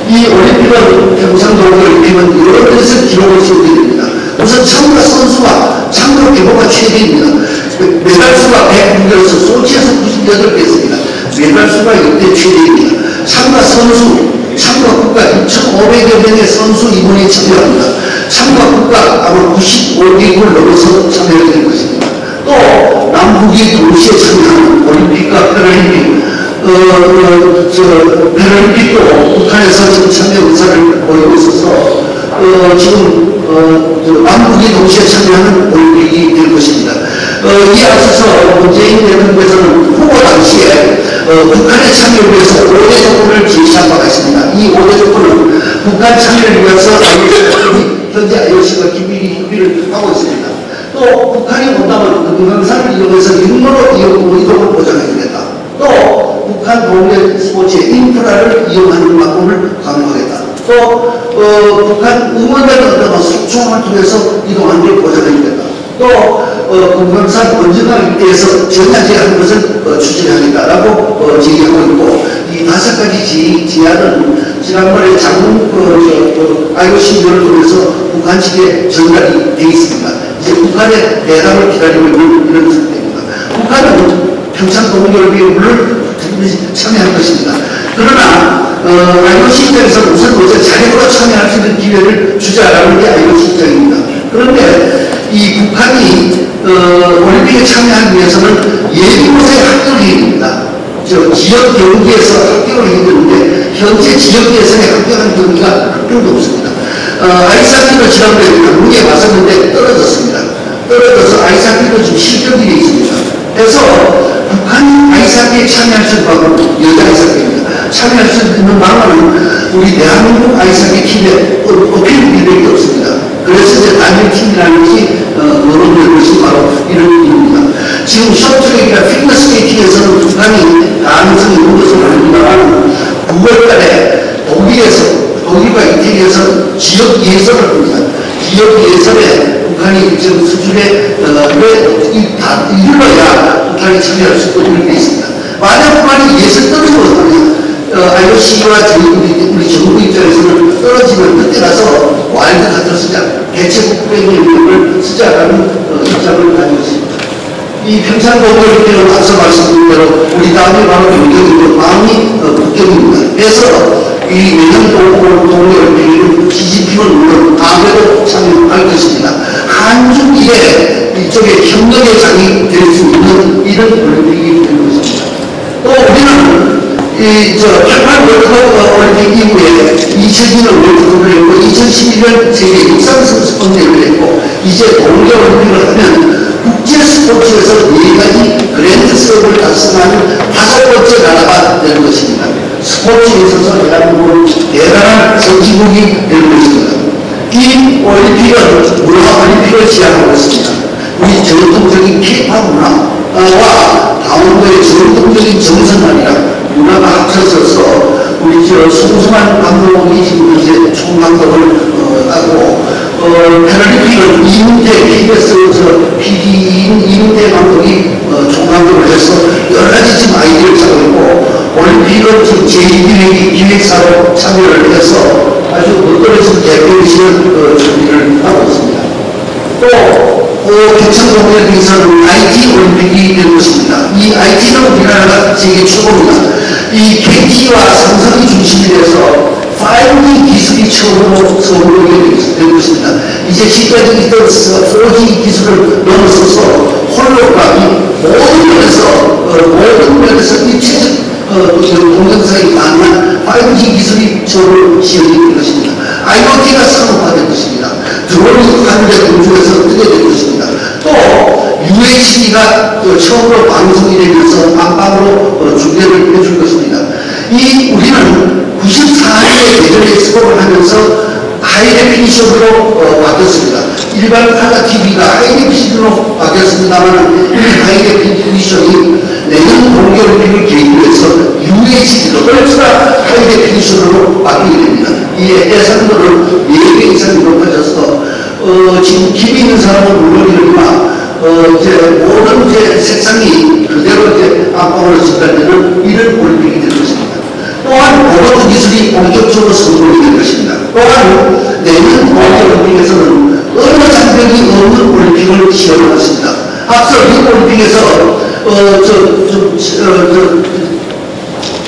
이 올림픽은 평창 동계올림픽은 여러 가지에서 기록을 세우게 됩니다. 우선 참가 선수가 참가 규모가 최대입니다. 메달 수가 109개에서 소치에서 98개였습니다. 메달 수가 역대 최대입니다. 참가 선수, 참가 국가 2,500여 명의 선수 임원이 참여합니다. 참가 국가 아마 95개국을 넘어서 참여가 될 것입니다. 또 남북이 동시에 참여하는 올림픽과 패럴림픽, 패럴림픽도 북한에서 지금 참여 의사를 보이고 있어서 지금 남북이 동시에 참여하는 올림픽이 될 것입니다. 이에 앞서서 문재인 대통령께서는 후보 당시에 북한의 참여를 위해서 5대 조건을 제시한 바가 있습니다. 이 5대 조건은 북한 참여를 위해서 현재 IOC가 긴밀히 협의를 하고 있습니다. 또 북한이 온다면 금강산을 이용해서 육로로 이동을 보장해주겠다. 또 북한 동네 스포츠의 인프라를 이용하는 방법을 강화하겠다. 또 북한 응원단을 얻다가 소총을 통해서 이동하는 걸 보장해주겠다. 또 금강산 원전강 일대에서 전야제하는 것을 추진하겠다라고 제기하고 있고, 이 5가지 제안은 지난번에 장군 IOC를 통해서 북한 측에 전달이 되어 있습니다. 이제 북한의 대답을 기다리고 있는 이런 상태입니다. 북한은 평창 동계올림픽에 물론 참여할 것입니다. 그러나 IOC 입장에서는 우선 어제 자력으로 참여할 수 있는 기회를 주자라는 게 IOC 입장입니다. 그런데 이 북한이 올림픽에 참여하기 위해서는 예비고사의 합격 기회입니다. 지역 경기에서 합격을 해야 되는데 현재 지역 예선에 합격한 경기가 한 명도 없습니다. 아이스하키도 지난번에 한국에 왔었는데 떨어졌습니다. 떨어져서 아이스하키도 지금 실격이 되어 있습니다. 그래서 북한 아이스하키에 참여할 수 있는 방법은 여자 아이스하키입니다. 참여할 수 있는 방법은 우리 대한민국 아이스하키 팀에 어필 기회가 없습니다. 그래서 이제 단일팀이라는 것이 거론될 것이 바로 이런 이유입니다. 지금 셔틀트랙이나 피겨스케이팅에서는 북한이 가능성이 있는 것으로 알립니다만 9월달에 독일과 이태리에서는 지역 예선을 합니다. 지역 예선에 북한이 지금 수준에 이룰러야 북한이 참여할 수 있도록 되어 있습니다. 만약 북한이 예선 떨어지면 IOC와 우리 정부 입장에서는 떨어지면 그때 가서 와일드카드를 쓰자, 대체국백의 능력을 쓰자라는 입장을 가지고 있습니다. 이 평창 동계올림픽은 앞서 말씀드린 대로 우리 다음에 바로 경경이고 다음이 북경입니다. 그래서 이 내년 동계올림픽에는 시진핑은 물론 아무래도 참여할 것입니다. 한중일에 이쪽에 협력의 장이 될 수 있는 이런 올림픽이 될 것입니다. 또 우리는 88 월드컵 올림픽 이후에 2002년 월드컵을 했고 2011년 세계 육상선수권 대회를 했고 이제 동계올림픽을 하면 국제 스포츠에서 4가지 그랜드 슬램을 달성하는 5번째 나라가 되는 것입니다. 스포츠에 있어서 대한민국은 대단한 선진국이 되는 것입니다. 이 올림픽은 문화올림픽을 지향하고 있습니다. 우리 전통적인 K-POP 문화와 강원도의 전통적인 정선만이라 문화가 합쳐져서 우리 송승환 감독이 지금 이제 총감독을 하고 패럴림픽은 이문태 KBS PD인 이문태 감독이 총감독을 해서 여러 가지 지금 아이디어를 짜고 있고, 올림픽은 지금 제2기획사로 참여를 해서 아주 멋들어진 대표이식을 준비를 하고 있습니다. 또 평창동계올림픽에서는 IT 올림픽이 될 것입니다. 이 IT는 우리나라가 세계 최고입니다. 이 KT와 삼성이 중심이 돼서 5G 기술이 처음으로 서울에 될 것입니다. 이제 지금까지 있던 4G 기술을 넘어서서 홀로그램이 모든 면에서 입체적 동영상이 가능한 5G 기술이 처음으로 시행이 될 것입니다. IoT가 산업화될 것입니다. 드론이 하늘의 공중에서 뜨게 될 것입니다. 또 UHD가 처음으로 방송이 되면서 안방으로 중계를 해줄 것입니다. 우리는 94년에 예전에 수업을 하면서 하이데피니션으로 바뀌었습니다. 일반 카라 TV가 하이데피니션으로 바뀌었습니다만 이 하이데피니션이 내년 동계올림픽을 계기로 해서 UHD로 얼트라 하이데피니션으로 바뀌게 됩니다. 이에 해상도를 4배 이상 높아져서 지금 길이 있는 사람은 물론이지만 이제 모든 색상이 그대로 이제 안방으로 전달되는 이런 올림픽이 될 것입니다. 또한 로봇 기술이 본격적으로 성공이 될 것입니다. 또한 내년 동계올림픽에서는 어느 장벽이 없는 올림픽을 시행하겠습니다. 앞서 리우 올림픽에서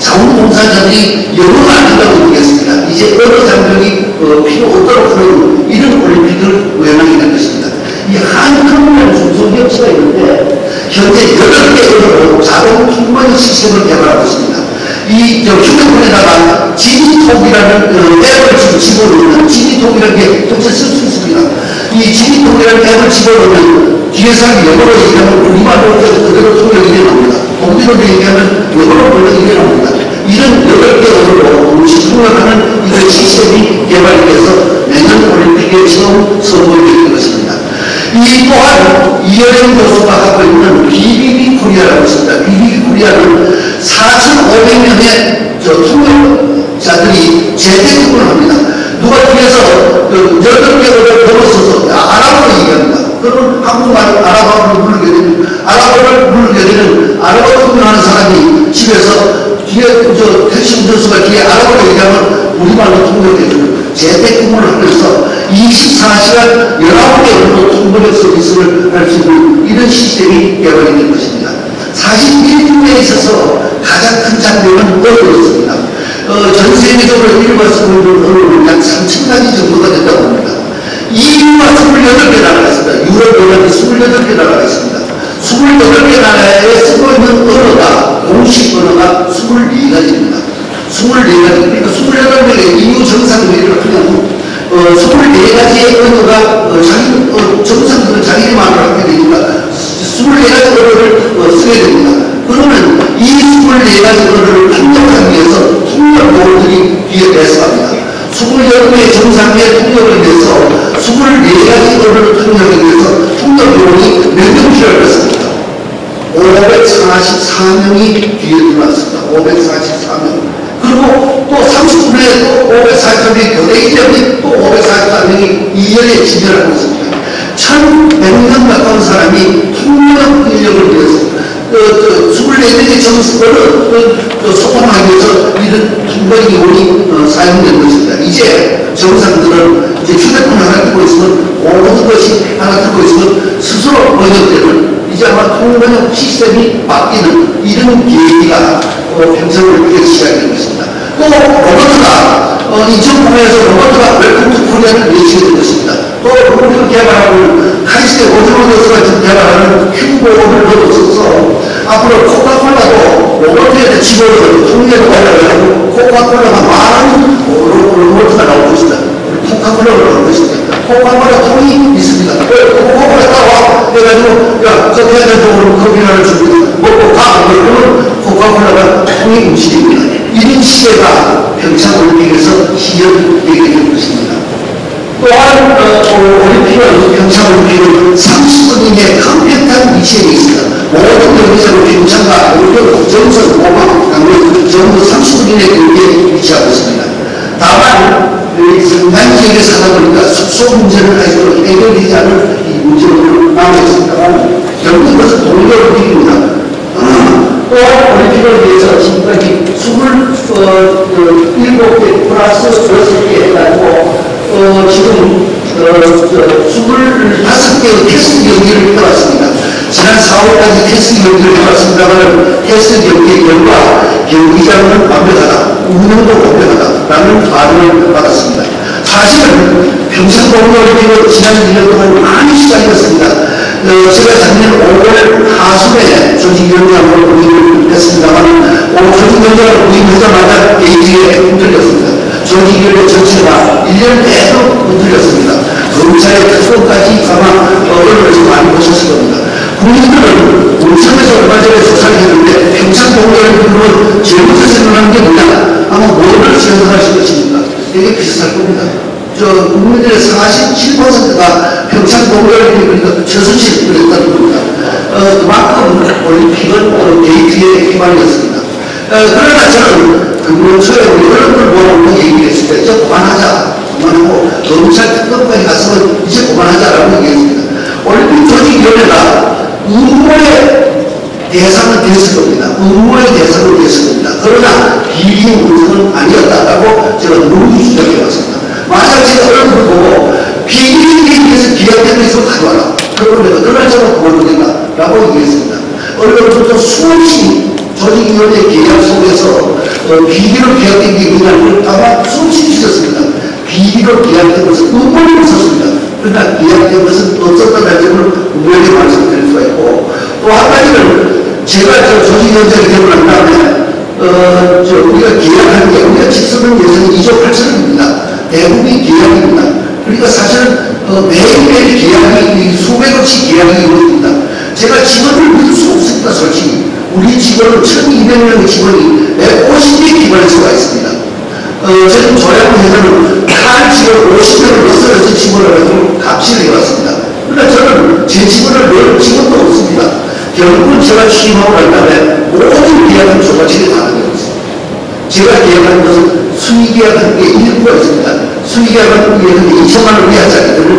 자원봉사자들이 영어가 아니라고 얘기했습니다. 이제 언어 장벽이 필요 없도록 하는 이런 올림픽을 운영하게 된 것입니다. 이 한국이라는 중소기업체가 있는데 현재 8개 언어로 자동 통번 시스템을 개발하고 있습니다. 이 휴대폰에다가 지니톡이라는 앱을 지금 집어넣으면 지니톡이라는 게 통째로 쓸 수 있습니다. 이 지니톡이라는 앱을 집어넣으면 뒤에서 영어로 얘기하면 우리말로 그대로 통역이 되어납니다. 독일어로 얘기하면 영어로 번역이 되어납니다. 이런 8개 언어로 동시 통역하는 이런 시스템이 개발이 돼서 내년 올림픽에 처음 선보이게 된 것입니다. 이 또한 이여령 교수가 갖고 있는 BBB 코리아라고 있습니다. BBB 코리아는 4,500명의 통역자들이 재택근무를 합니다. 누가 뒤에서 8개월을 넘어서서 아랍어로 얘기합니다. 그러면 한국말 아랍어를 부르게 되면 아랍어를 부르게 되면 아랍어 통역하는 사람이 집에서 뒤에 택시 운전수가 뒤에 아랍어로 얘기하면 우리말로 통역해주는 재택근무를 하면서 24시간 19개 정도 통번역 서비스를 할 수 있는 이런 시스템이 개발이 된 것입니다. 사실 인류에 있어서 가장 큰 장벽은 언어였습니다. 전 세계적으로 일반적으로 언어는 약 3,000가지 정도가 된다고 합니다. EU가 28개 나라가 있습니다. 유럽연합이 28개 나라가 있습니다. 28개 나라에 쓰고 있는 언어가 공식 언어가 24가지입니다. 24가지. 그러니까 28명의 EU 정상회의를 그냥 24가지의 언어가 자기 정상들은 자기만으로 하게 되니까 24가지 언어를 쓰게 됩니다. 그러면 이 24가지 언어를 통역하기 위해서 통역보험들이 뒤에 배수합니다. 28개의 정상의 통역을 위해서 24가지 언어를 통역하기 위해서 통역보험이 몇 명 필요할 것입니다. 544명이 뒤에 들어왔습니다. 544명. 그리고 또 30분에 또 544명이 교대인력이 또 544명이 2년에 진열하고 있습니다. 1,100명 가까운 사람이 통역 인력을 위해서 24명의 정수를 소통하기 위해서 이런 통번용이 사용된 것입니다. 이제 정상들은 이제 휴대폰을 하나 들고 있으면 모든 것이 하나 들고 있으면 스스로 번역되는 이제 아마 통번역 시스템이 바뀌는 이런 계기가 평생을 시작된 것입니다. 또 로버트가 인천공항에서 로버트가 웰컴 투 코리아를 외치게 된 것입니다. 또 로버트를 개발하고 카이스트 오즈모 교수가 지금 개발하는 큐보를 넣어서 앞으로 코카콜라도 로버트한테 집어넣어서 통일을 올려가지고 코카콜라가 많은 로버트가 나오고 있습니다. 코카콜라를 넣은 것입니다. 코카콜라 통이 있습니다. 코카콜라 따와 해가지고 야 저 대대적으로 커피를 줍니다. 먹고 가 그러면 코카콜라가 통이 움직입니다. 이런 시대가 평창올림픽에서 시연되게 된 것입니다. 또한 올림픽은 평창올림픽은 30분 이내 컴팩트한 위치에 있습니다. 모든 경기장은 평창과 올림픽 정선, 오만, 강릉 전부 30분 이내 경기에 위치하고 있습니다. 다만 상당 지역에 사다 보니까 숙소 문제를 가지고 해결되지 않은 이 문제로 남아있습니다만 결국 그것은 동계올림픽입니다. 또한 올림픽을 위해서 지금까지 27개 플러스 6개 해가지고 지금 25개의 테스트 경기를 해왔습니다. 지난 4월까지 테스트 경기를 해왔습니다만 테스트 경기의 결과 경기장은 완벽하다, 운영도 완벽하다라는 반응을 받았습니다. 사실은 평창동계올림픽은 지난 1년 동안 많이 시작했습니다. 제가 작년 5월 하순에 조직위원장으로 부임을 했습니다만 조직위원장으로 부임하자마자 게이지에 흔들렸습니다. 조직위원회 전체가 1년 내로 흔들렸습니다. 검찰의 특검까지 아마 언론을 좀 많이 보셨을 겁니다. 국민들은 울산에서 얼마 전에 조사를 했는데 평창동계올림픽은 제일 먼저 생각하는 게 뭐냐? 아마 뭐를 생각하실 것입니까? 되게 비슷할 겁니다. 국민들의 47%가 평창동계올림픽을 최순실을 했다는 겁니다. 그만큼 올림픽은 게이트의 기반이었습니다. 그러나 저는 근본초에 우리 어른들 모아놓고 얘기를 했을 때 이제 그만하고 검찰 특검까지 갔으면 이제 그만하자라고 얘기했습니다. 올림픽 조직위원회가 의무의 대상은 됐을 겁니다. 의무의 대상은 됐을 겁니다. 그러나 비리 문제는 아니었다라고 제가 누누이 주장해왔습니다. 만약 제가 어른들 보고 비리에 대해서 기각된 거 있으면 가져와라. 그러면 내가 그날 저는 그만두겠다 라고 얘기했습니다. 언론들도 수없이 조직위원회 계약 속에서 비리로 계약된 게 있냐는 아마 수없이 주셨습니다. 비리로 계약된 것은 의문이 없었습니다. 그러나 계약된 것은 없었다는 점을 분명히 말씀드릴 수가 있고, 또 한 가지는 제가 조직위원장이 되고 난 다음에 우리가 계약한 게 우리가 직선은 예산이 2조 8천억입니다. 대부분이 계약입니다. 그러니까 사실은 매일매일 계약이 수백억씩 계약이 이루어집니다. 제가 직원을 믿을 수 없습니다. 솔직히 우리 직원은 1200명의 직원이 150개 기관에 들어가 있습니다. 저는 조양호 회장은 한 직원 50명을 넣어서 직원을 가지고 갑질을 해왔습니다. 그러나 저는 제 직원을 넣을 직원도 없습니다. 결국은 제가 취임하고 난 다음에 모든 계약은 조가치를 다 하게 됐습니다. 제가 계약한 것은 수의계약한 게 일부가 있습니다. 수의계약은 2천만 원 이하짜리들은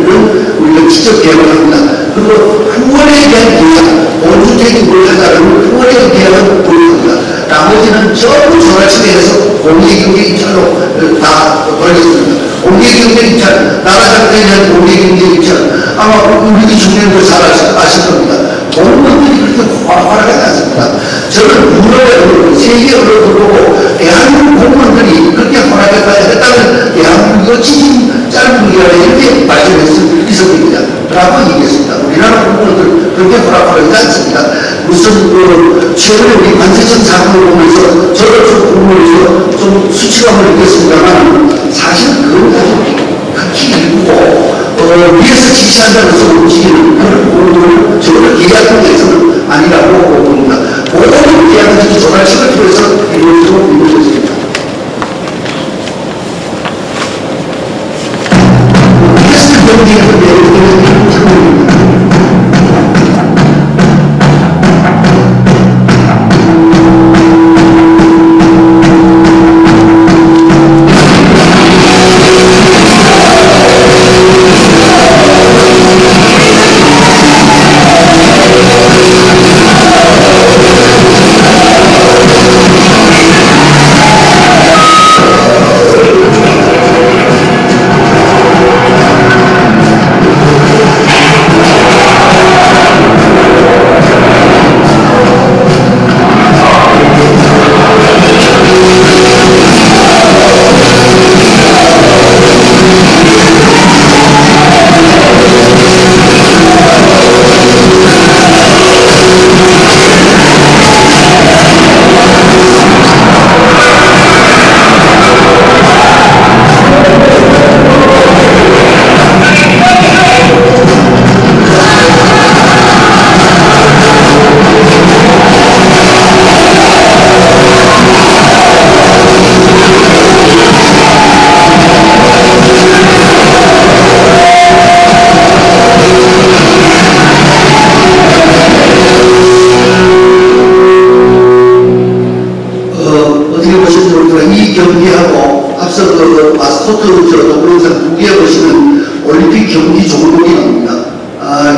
우리가 직접 계약을 합니다. 그리고 후원에 대한 계약, 본주택이 뭘 하자면 후원에 대한 계약은 보입니다. 나머지는 전부 조가치를 해서 공개경제 입찰로 다 돌렸습니다. 공개경제 입찰, 나라 장사에 대한 공개경제 입찰, 아마 우리 중년들 잘 아실 겁니다. 공무원들이 그렇게 활발하지 않습니다. 저는 유럽의 세계 언론을 보고 대한민국 공무원들이 그렇게 활발하겠다 했다면 대한민국이 지금 짧은 기간에 이렇게 말씀했습니다. 라고 얘기했습니다. 우리나라 공무원들 그렇게 활발하지 않습니다. 무슨 최근에 우리 관세청 사건을 보면서 저도 공무원에서 좀 수치감을 느꼈습니다만 사실은 그건 극히 일부고 위에서 지시한다고 해서 움직이는 그런 공무원을 저를 계약한 데서는 아니라고 봅니다. 모든 계약들이 조달식을 통해서 이루어지고 있는 것입니다. 테스트 경기의 작품입니다.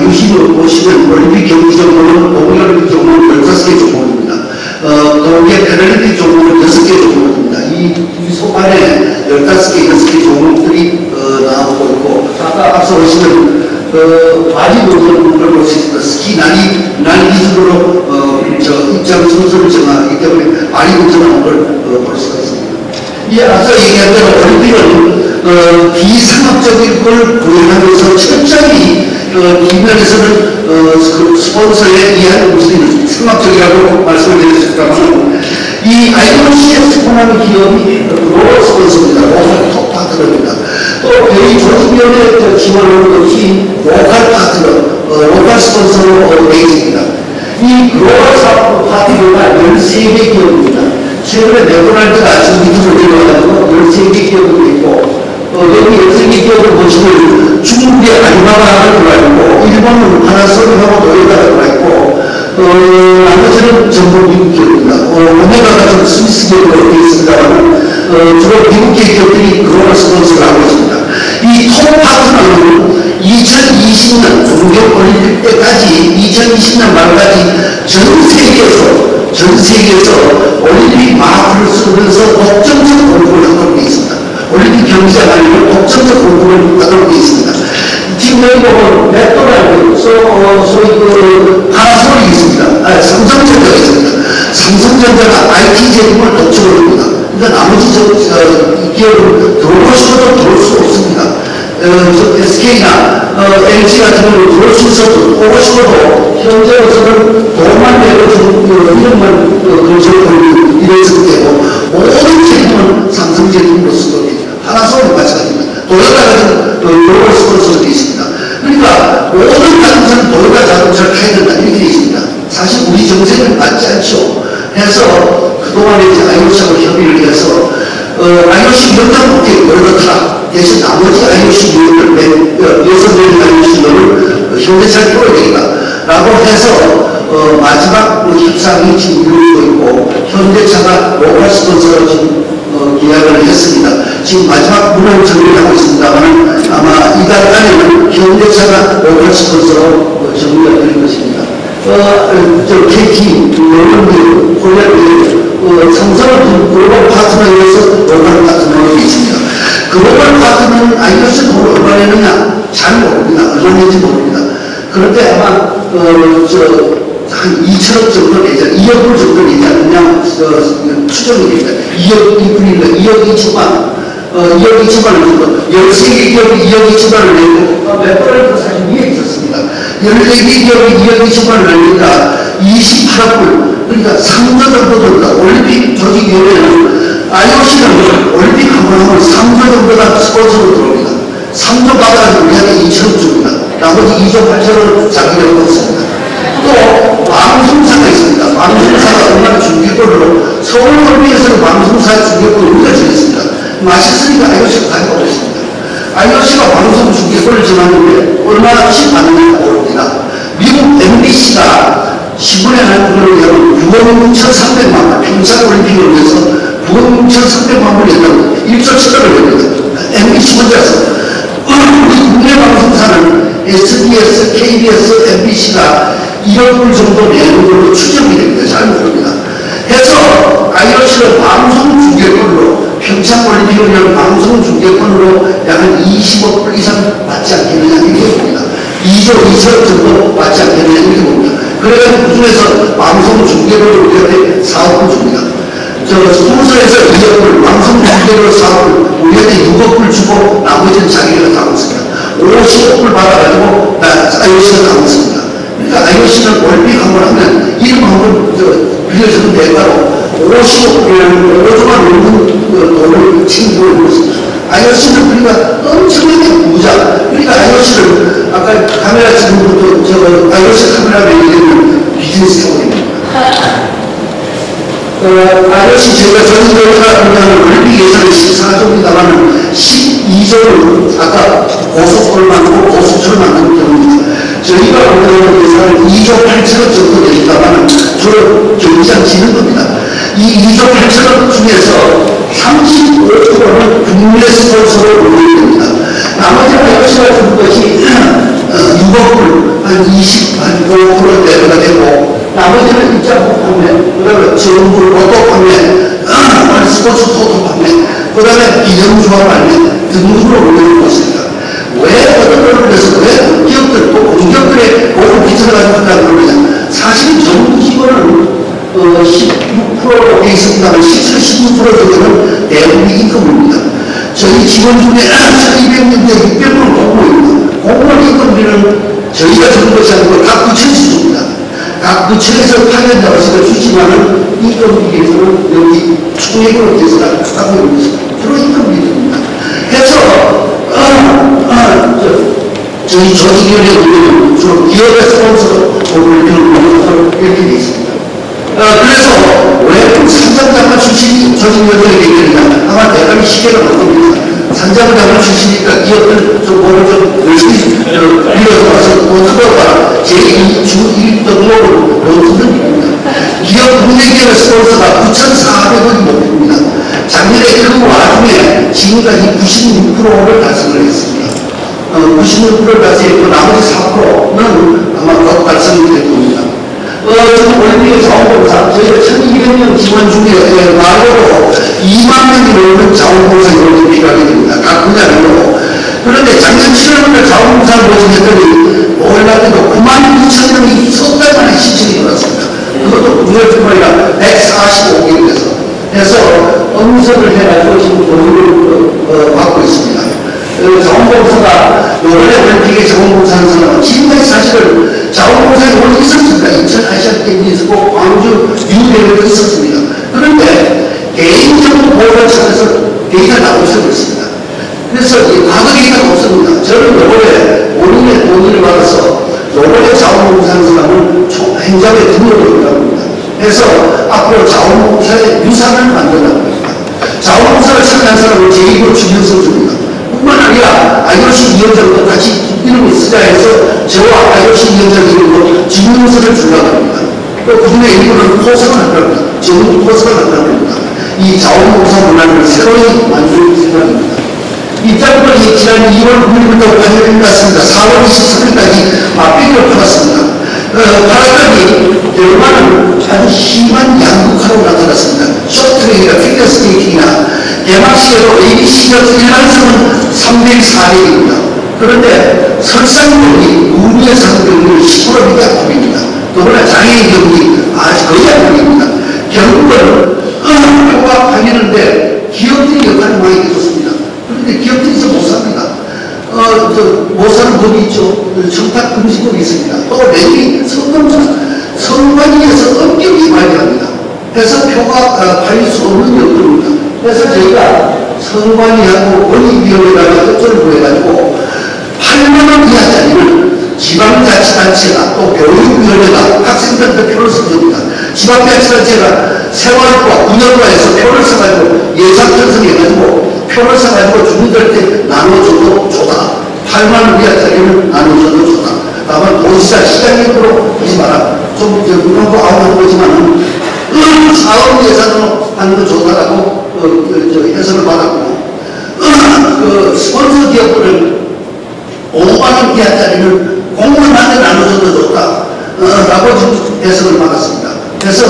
유심으로 보시면 올림픽 경기 종목은 동계올림픽 종목은 15개 종목입니다. 동계 패럴림픽 종목은 6개 종목입니다. 이 소판에 15개, 6개 종목들이 나오고 있고, 아까 앞서 보시면 바지 노선을 볼 수 있습니다. 스키 난이 기준으로 입장 순서를 정하기 때문에 많이 나온 걸 볼 수가 있습니다. 이 앞서 얘기한 대로 올림픽은 비상업적인 걸 구현하면서 철저히 뒷면에서는 스폰서에 의한 무슨 상업적이라고 말씀을 드렸습니다만, 이 IOC에 스폰하는 기업이 글로벌 스폰서입니다. 로컬 톱 파트너입니다. 또 저희 조직위원회 지원하는 것이 로컬 파트너, 로컬 스폰서로 되어 있습니다. 이 글로벌 사업 파트너가 13개 기업입니다. 최근에 맥도날드가 지금 밑으로 내려와가지고 13개 기업으로 있고, 여기 13개 기업을 보시면 중국의 알리바바가 들어와 있고, 일본은 파나소닉하고 도요타가 들어와 있고, 나머지는 전부 미국 기업입니다. 오메가가 좀 스위스 기업으로 되어 있습니다만, 주로 미국 기업들이 글로벌 스폰서를 하고 있습니다. 이 톱 파트너는 2020년 동계올림픽 때까지 2020년 말까지 전 세계에서 올림픽 마크를 쓰면서 독점적 공부를 하도록 되어 있습니다. 올림픽 경기장 아니고 독점적 공부를 하도록 되어 있습니다. 지금 여기 보면 맥도날드, 소위 파나소닉이 있습니다. 삼성전자가 있습니다. 삼성전자 재림을 독점합니다. 그러니까 나머지 기업은 들어오고 싶어도 들어올 수 없습니다. SK나 LG 같은 경우는 들어올 수 있어도 오고 싶어도 현재로서는 돈만 내고 이름만 건설하고 이래서 되고 모든 책임은 삼성 책임으로서 하나소는 마찬가지입니다. 도요타 같은 글로벌 스폰서가 되어 있습니다. 그러니까 모든 자동차는 도요타 자동차를 해야 된다 이렇게 되어 있습니다. 사실 우리 정책은 맞지 않죠. 해서 그동안에 이제 IOC하고 협의를 해서 IOC 위원장 못해 그렇다. 대신 나머지 IOC 위원들 6명의 IOC 위원을 현대차를 끌어야 되겠다. 라고 해서 마지막 협상이 지금 이루어지고 있고 현대차가 로컬 스폰서로 지금 계약을 했습니다. 지금 마지막 문을 정리를 하고 있습니다만 아마 이달 안에는 현대차가 로컬 스폰서로 정리가 될 것입니다. KT, 여러분들, 콜레드, 삼성은 글로벌 파트너에서 로컬 파트너로 되어 있습니다. 글로벌 파트너는 IOC 돈을 얼마 내느냐? 잘 모릅니다. 얼마 내는지 모릅니다. 그런데 아마, 한 2천억 정도 내지, 2억 불 정도 내지 않느냐, 추정이 됩니다. 2억 불인가, 2억 2천만, 2억 2천만을 정도, 13개 기업이 2억 2천만을 내고, 몇 번을 사실 위에 있었습니다. 14개 기업이 2억 2천만을 내니까 28억 불, 그러니까 3조 정도 됩니다. 올림픽 조직위원회는 IOC는 올림픽 한 번 하면 3조 정도가 스폰서로 들어옵니다. 3조 받아가지고 우리한테 2천억 줍니다. 나머지 2조 8천을 자기가 얻었습니다. 또 방송사가 있습니다. 방송사가 얼마나 중개권으로 서울올림픽에서는 방송사의 중개권을 우리가 정했습니다. 맛있으니까 IOC가 가져가고 있습니다. IOC가 방송 중개권을 정하는데 얼마나 받는지 모릅니다. 미국 MBC가 신문에 한 그걸 의하면 6억 6,300만 원, 평창올림픽을 위해서 9억 6,300만 원을 냈다고 1조 7억을 냈습니다. MBC 혼자서. 우리 국내 방송사는 SBS, KBS, MBC가 1억 불 정도 내는 걸로 추정이 됩니다. 잘 모릅니다. 해서 IOC는 방송 중개권으로 평창올림픽을 위한 방송 중개권으로 약 한 20억 불 이상 받지 않겠느냐 이렇게 봅니다. 2조 2천억 정도 받지 않겠느냐 이렇게 봅니다. 그래서 그 중에서 방송 중개권으로 우리한테 4억 불 줍니다. 스폰서에서 2억 불, 방송 중개권으로 4억 불, 우리한테 6억 불 주고 나머지는 자기가 다 먹습니다. 50억 불 받아가지고 IOC가 다 먹습니다. 그러니까 IOC는 올림픽 한 번 하면 이름 한 번 빌려주는 대가로 50억 불이라는 5조만 넘는 돈을 챙기고 있습니다. IOC는 그러니까 엄청나게 부자. 그러니까 IOC는 아까 카메라 지금부터 IOC 카메라맨이 되는 비즈니스 타운입니다. IOC 저희가 전체적으로 운영하는 올림픽 예산이 14조입니다만 12조를 아까 고속도로를 만들고 고속철을 만드는 경우입니다. 저희가 운영하는 예산은 2조 8천억 정도 됩니다만 주로 경기장 지는 겁니다. 이 2조 8천억 중에서 35%는 국내 스폰서로 운영됩니다. 나머지 IOC가 준 것이 6억 불, 한 25%대가 되고 나머지는 입장권 판매, 그 다음에 정부 로또 판매, 스포츠 토토 판매, 그 다음에 기념주화 판매 등등으로 운영하고 있습니다. 왜 어떤 걸 그래서 왜 기업들 또 공기업들의 보험 기초를 가지고 한다고 그러냐. 사실 정부 기관은 16%로 되어 있습니다만 실제로 16% 정도는 대부분 임금입니다. 저희 직원 중에 1200명대 600명을 공무원입니다. 공무원 임금비는 저희가 주는 것이 아니고 각 구청에서 줍니다. 각 구청에서 파견자로서 주지만은 임금비에서는 여기 총액으로 돼서 하고 있는 것입니다. 주로 임금비입니다. 해서 저희 조직위원회 보면 주로 기업의 스폰서로 이렇게 되어 있습니다. 그래서 왜 산장장관 출신이 조직위원회에 되겠느냐. 아마 대단히 시계가 바쁩니다. 산장장관 출신이니까 기업들 좀 오늘 좀 열심히 밀어서 와서 돈 뜯어봐라. 제2주 1등록으로 돈 뜯는 일입니다. 기업 국내기업의 스폰서가 9,400원이 목표입니다. 작년에 그 와중에 지금까지 96%를 달성을 했습니다. 96%를 달성했고 나머지 4%는 아마 곧 달성이 될 겁니다. 지금 올림픽의 자원봉사, 저희가 1200명 지원 중에 말로 2만 명이 넘는 자원봉사 인원이 필요하게 됩니다. 각 분야별로. 그런데 작년 7월부터 자원봉사를 모집했더니 올라도 9만 2천 명이 석 달 만에 신청이 들어왔습니다. 그것도 국내뿐만 아니라 145개국에서. 해서 음성을 해가지고 지금 보조를 받고 있습니다. 자원봉사가 요번에 올림픽에 자원봉사하는 사람은 지금까지 사실은 자원봉사에 원래 있었습니다. 인천 아시안 게임이 있었고 광주 유대회도 있었습니다. 그런데 개인정보 보호를 찾아서 데이터가 없어졌습니다. 그래서 과거 데이터가 없습니다. 저는 요번에 본인의 동의를 받아서 요번에 자원봉사하는 사람은 행정에 등록을 하고 합니다. 그래서 앞으로 자원봉사의 유산을 만들라고 합니다. 자원봉사를 참여한 사람은 제 입으로 주면서 줍니다. 뿐만 아니라 IOC 위원장도 같이 이름을 쓰자 해서 저와 IOC 위원장 이름으로 증명서를 주려고 합니다. 또 그중에 일부는 포석을 한다고 합니다. 전부 포석을 한다고 합니다. 이 자원봉사 문화를 새로이 만들 생각입니다. 이 짝벌이 지난 2월 9일부터 판매된 것 같습니다. 4월 23일까지 맛배기를 팔았습니다. 팔았더니 결과는 아주 심한 양극화로 나타났습니다. 쇼트트랙이나 피겨스케이팅이나 개막식에도 ABC가 일반성은 3대 4대입니다. 그런데 설상경기, 우리의 상경기를 10% 밑에 안 보입니다. 더구나 장애인 경기 거의 안 보입니다. 결국은 표가 팔리는데 기업들이 역할을 많이 해줬습니다. 그런데 기업들이 못 삽니다. 못 사는 법이 있죠. 청탁 금지법이 있습니다. 또 내리 선관위에서 엄격히 관리합니다. 그래서 표가 팔릴 수 없는 여건입니다. 그래서 저희가 선관위하고 권익위원회가 협조를 구해가지고 8만원 이하짜리를 지방자치단체가 또 교육위원회가 학생들한테 표를 써줍니다. 지방자치단체가 세월과 9년과에서 표를 써가지고 예산 편성해가지고 표를 써가지고 주민들한테 나눠줘도 좋다. 8만원 이하짜리를 나눠줘도 좋다. 다만 도시사 시장님으로 하지 마라. 좀 물론고 아무도 보지만은 사업 예산으로 하는 거 좋다라고 해석을 받았고 스폰서 기업들은 5만원 이하짜리는 공무원한테 나눠줘도 좋다. 라고 지금 해석을 받았습니다. 그래서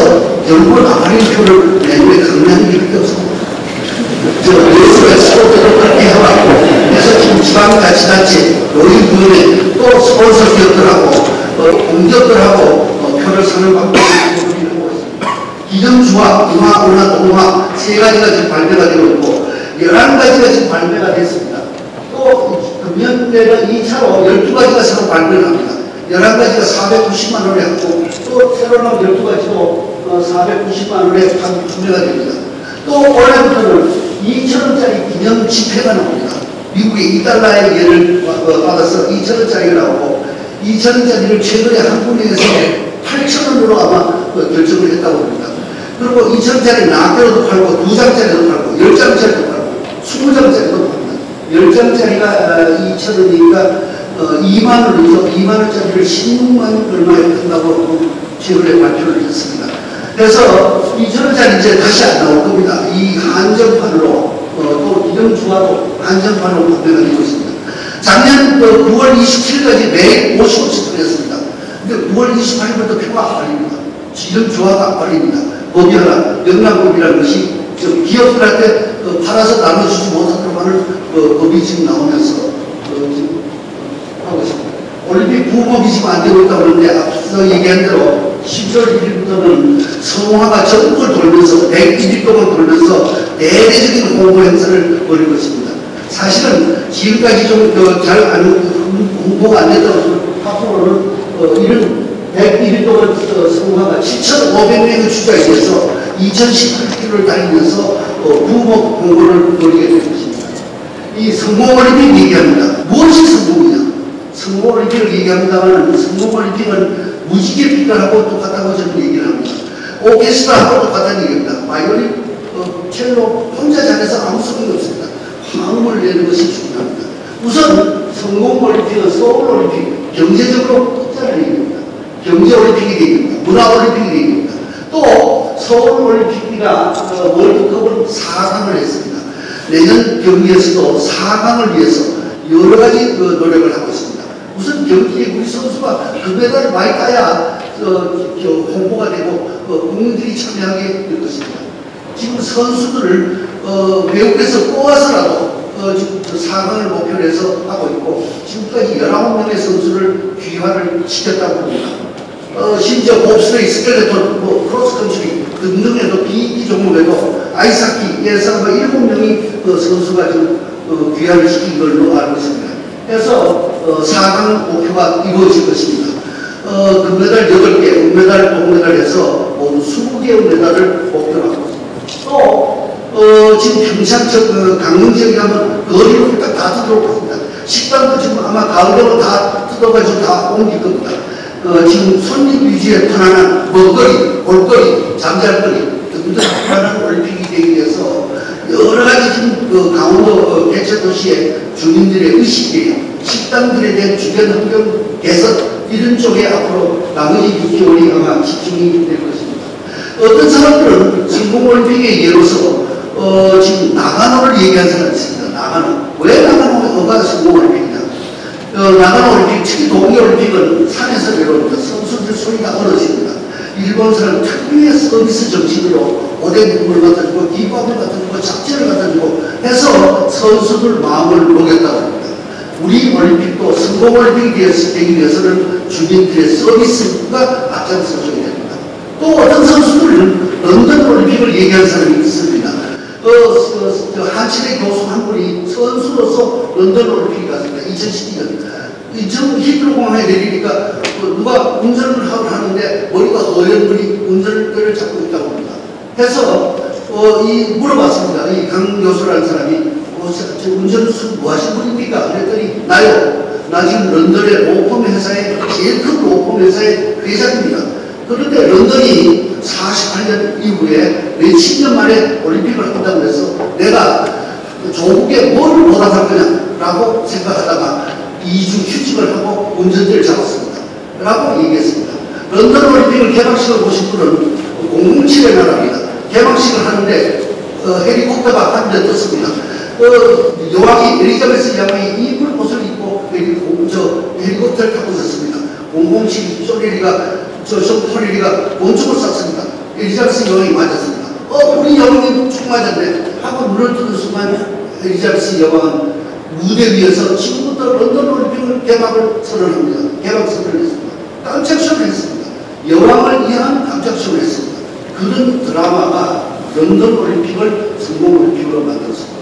결국은 아파리표를 내년에 강요하는 일이 없습니다. 여수에 스포츠를 그렇게 해왔고, 그래서 지금 지방자치단체, 노인위원회, 또 스폰서 기업들하고, 공기업들하고 표를 사는 방법을 하고 있습니다. 기정주화, 음화, 운화, 동화 세 가지가 지금 발표가 되고 있고, 11가지가 지금 발표가 됐습니다. 또 금년에는 2차로 12가지가 새로 발표를 합니다. 11가지가 490만 원에 했고, 또 새로 나온 12가지도 490만 원에 판매가 됩니다. 또 올해부터는 2,000원짜리 기념 지폐가 나옵니다. 미국의 2달러의 예를 받아서 2,000원짜리가 나오고 2,000원짜리를 최근에 한국에서 8,000원으로 아마 결정을 했다고 합니다. 그리고 2,000원짜리 낱개로도 팔고 2장짜리도 팔고 10장짜리도 팔고 20장짜리도 팝니다. 10장짜리가 2,000원이니까 2만원에서 2만원짜리를 16만 얼마에 판다고 최근에 발표를 했습니다. 그래서 2,000원짜리 이제 다시 안 나올 겁니다. 이 한정판으로 또 기념주화도 한정판으로 판매가 되고 있습니다. 작년 9월 27일까지 150원씩 팔렸습니다. 근데 9월 28일부터 표가 안 팔립니다. 기념주화가 안 팔립니다. 법이 하나, 영란법이라는 것이 기업들한테 팔아서 나눠주지 못하도록 하는 법이 지금 나오면서 지금 하고 있습니다. 올림픽 부업이 지금 안 되고 있다고 하는데 앞서 얘기한 대로 10월 1일부터는 성화가 전국을 돌면서 101일 동안 돌면서 대대적인 홍보 행사를 벌일 것입니다. 사실은 지금까지 좀 잘 홍보가 안 됐다고 앞으로는 이런 101일 동안 성화가 7,500명의 주자에 대해서 2018km를 달리면서 부업 홍보를 벌이게 될 것입니다. 이 성공올림픽 얘기합니다. 무엇이 성공이냐? 성공올림픽을 얘기합니다만 성공올림픽은 무지개 빛깔하고 똑같다고 저는 얘기를 합니다. 오케스트라하고 똑같다는 얘기입니다. 바이올린, 첼로 혼자 잘해서 아무 소용이 없습니다. 화음을 내는 것이 중요합니다. 우선 성공올림픽은 소울올림픽, 경제적으로 tốt자는 얘기입니다. 경제올림픽이 얘기입니다. 문화올림픽이 얘기입니다. 또 서울올림픽이나 월드컵은 4강을 했습니다. 내년 경기에서도 4강을 위해서 여러 가지 노력을 하고 있습니다. 우선 경기에 우리 선수가 금메달을 많이 따야 홍보가 되고 국민들이 참여하게 될 것입니다. 지금 선수들을 외국에서 꼬아서라도 지금 4강을 목표로 해서 하고 있고 지금까지 19명의 선수를 귀환을 시켰다고 합니다. 심지어 봅슬레이, 스켈레톤, 크로스컨트리 등등에도 비인기 종목에도 아이스하키에서 7명이 선수가 좀 귀환을 시킨 걸로 알고 있습니다. 그래서 4강 목표가 이루어질 것입니다. 금메달 8개, 은메달, 동메달 해서 모두 20개의 메달을 목표로 하고 있습니다. 또 지금 평창 강릉 지역에 가면 거리로 다 뜯어올 겁니다. 식당도 지금 아마 가을 되면 다 뜯어가지고 다 옮길 겁니다. 지금 손님 유지에 편안한 먹거리, 볼거리, 잠잘거리 등등 편안한 올림픽이 되기 위해서 여러 가지 지금 강원도 개척도시의 주민들의 의식이에요. 식당들에 대한 주변 환경 개선 이런 쪽에 앞으로 나머지 6개월이 아마 집중이 될 것입니다. 어떤 사람들은 성공올림픽의 예로서 지금 나가노를 얘기한 사람이 있습니다. 나가노. 왜 나가노가 성공올림픽이냐? 나가노올림픽, 특히 동계올림픽은 산에서 내려옵니다. 선수들 소리가 얼어집니다. 일본 사람 특유의 서비스 정신으로 오뎅국을 갖다 주고 김밥을 갖다 주고 잡채를 갖다 주고 해서 선수들 마음을 녹였다고 합니다. 우리 올림픽도 성공올림픽이 되기 위해서는 주민들의 서비스가 앞장서줘야 됩니다. 또 어떤 선수들은 런던 올림픽을 얘기한 사람이 있습니다. 한칠의 교수 한 분이 선수로서 런던 올림픽에 갔습니다. 2012년. 히트로공항에 내리니까 누가 운전을 하는데 머리가 허연 분이 운전대를 잡고 있다고 합니다. 해서 물어봤습니다. 이 강 교수라는 사람이 운전수 뭐 하신 분입니까? 그랬더니 나요. 나 지금 런던의 로펌 회사의 제일 큰 로펌 회사의 회장입니다. 그런데 런던이 48년 이후에 몇십 년 만에 올림픽을 한다고 해서 내가 조국에 뭘 보답할 거냐라고 생각하다가 2주 휴직을 하고 운전대를 잡았습니다. 라고 얘기했습니다. 런던 올림픽을 개막식을 보신 분은 007의 나라입니다. 개막식을 하는데 헬리콥터가 한 대 떴습니다. 여왕이 엘리자베스 여왕이 이불 옷을 입고 헬리콥터를 타고 있었습니다. 007 쇼 코네리가 원총을 쐈습니다. 엘리자베스 여왕이 맞았습니다. 우리 여왕이 쭉 맞았네 하고 눈을 뜨는 순간 엘리자베스 여왕은 무대 위에서 지금부터 런던 올림픽을 개막을 선언합니다. 개막 선언을 했습니다. 깜짝 쇼를 했습니다. 여왕을 위한 깜짝 쇼를 했습니다. 그런 드라마가 런던 올림픽을 성공 올림픽으로 만들었습니다.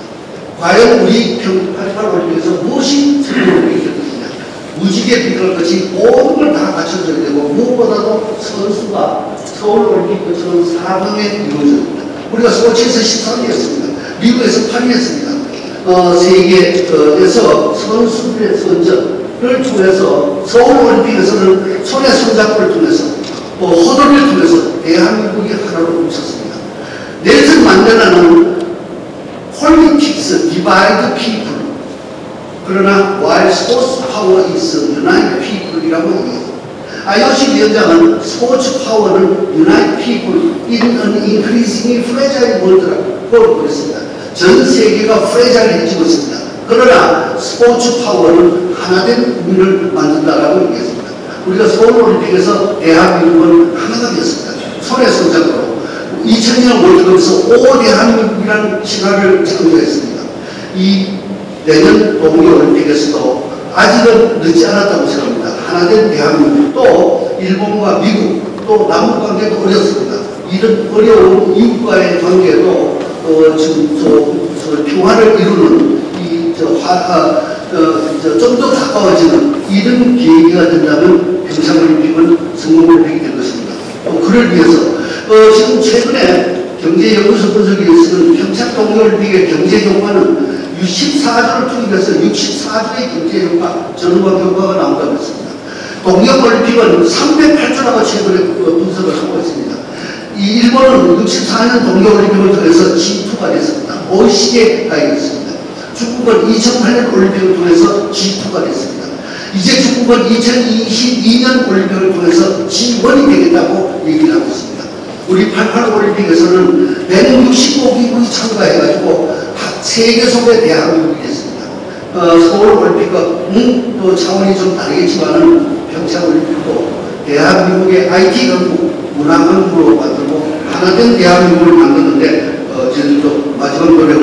과연 우리 88 올림픽에서 무엇이 성공 올림픽이 될 것이냐? 무지개 빛깔 것이 모든 걸 다 갖춰져야 되고 무엇보다도 선수가 서울 올림픽 것처럼 4강에 이루어집니다. 우리가 소치에서 13위였습니다. 미국에서 8위였습니다. 세계에서 선수들의 선전을 통해서 서울올림픽에서는 손에 손잡고를 통해서 허들을 통해서 대한민국이 하나로 뭉쳤습니다. 넬슨 만델라는 politics divide people 그러나 while sports power is unite people이라고 얘기했습니다. IOC 위원장은 스포츠 파워는 unite people in an increasingly fragile world라고 그랬습니다. 전 세계가 프레자일해지고 있습니다. 그러나 스포츠 파워는 하나된 국민을 만든다라고 얘기했습니다. 우리가 서울올림픽에서 대한민국은 하나가 되었습니다. 손에 손잡고 2002년 월드컵에서 5대한민국이라는 신화를 창조했습니다. 이 내년 동계올림픽에서도 아직은 늦지 않았다고 생각합니다. 하나된 대한민국, 또 일본과 미국, 또 남북관계도 어렵습니다. 이런 어려운 이웃과의 관계도 지금 평화를 이루는 좀 더 가까워지는 이런 계기가 된다면 평창올림픽은 성공올림픽이 될 것입니다. 그를 위해서 지금 최근에 경제연구소 분석에 의해서는 평창 동계올림픽의 경제효과는 64조를 투입해서 64조의 경제효과, 전후방 효과가 나온다고 했습니다. 동계올림픽은 308조라고 최근에 분석을 하고 있습니다. 이 일본은 64년 동계올림픽을 통해서 G2가 됐습니다. OECD에 가입했습니다. 중국은 2008년 올림픽을 통해서 G2가 됐습니다. 이제 중국은 2022년 올림픽을 통해서 G1이 되겠다고 얘기를 하고 있습니다. 우리 88 올림픽에서는 165개국이 참가해가지고 세계 속의 대한민국이 됐습니다. 서울 올림픽은 또 차원이 좀 다르겠지만은 평창 올림픽도 대한민국의 IT 강국, 문화 강국으로 만들고 하나된 대한민국을 만드는데 저희들도 마지막 노력을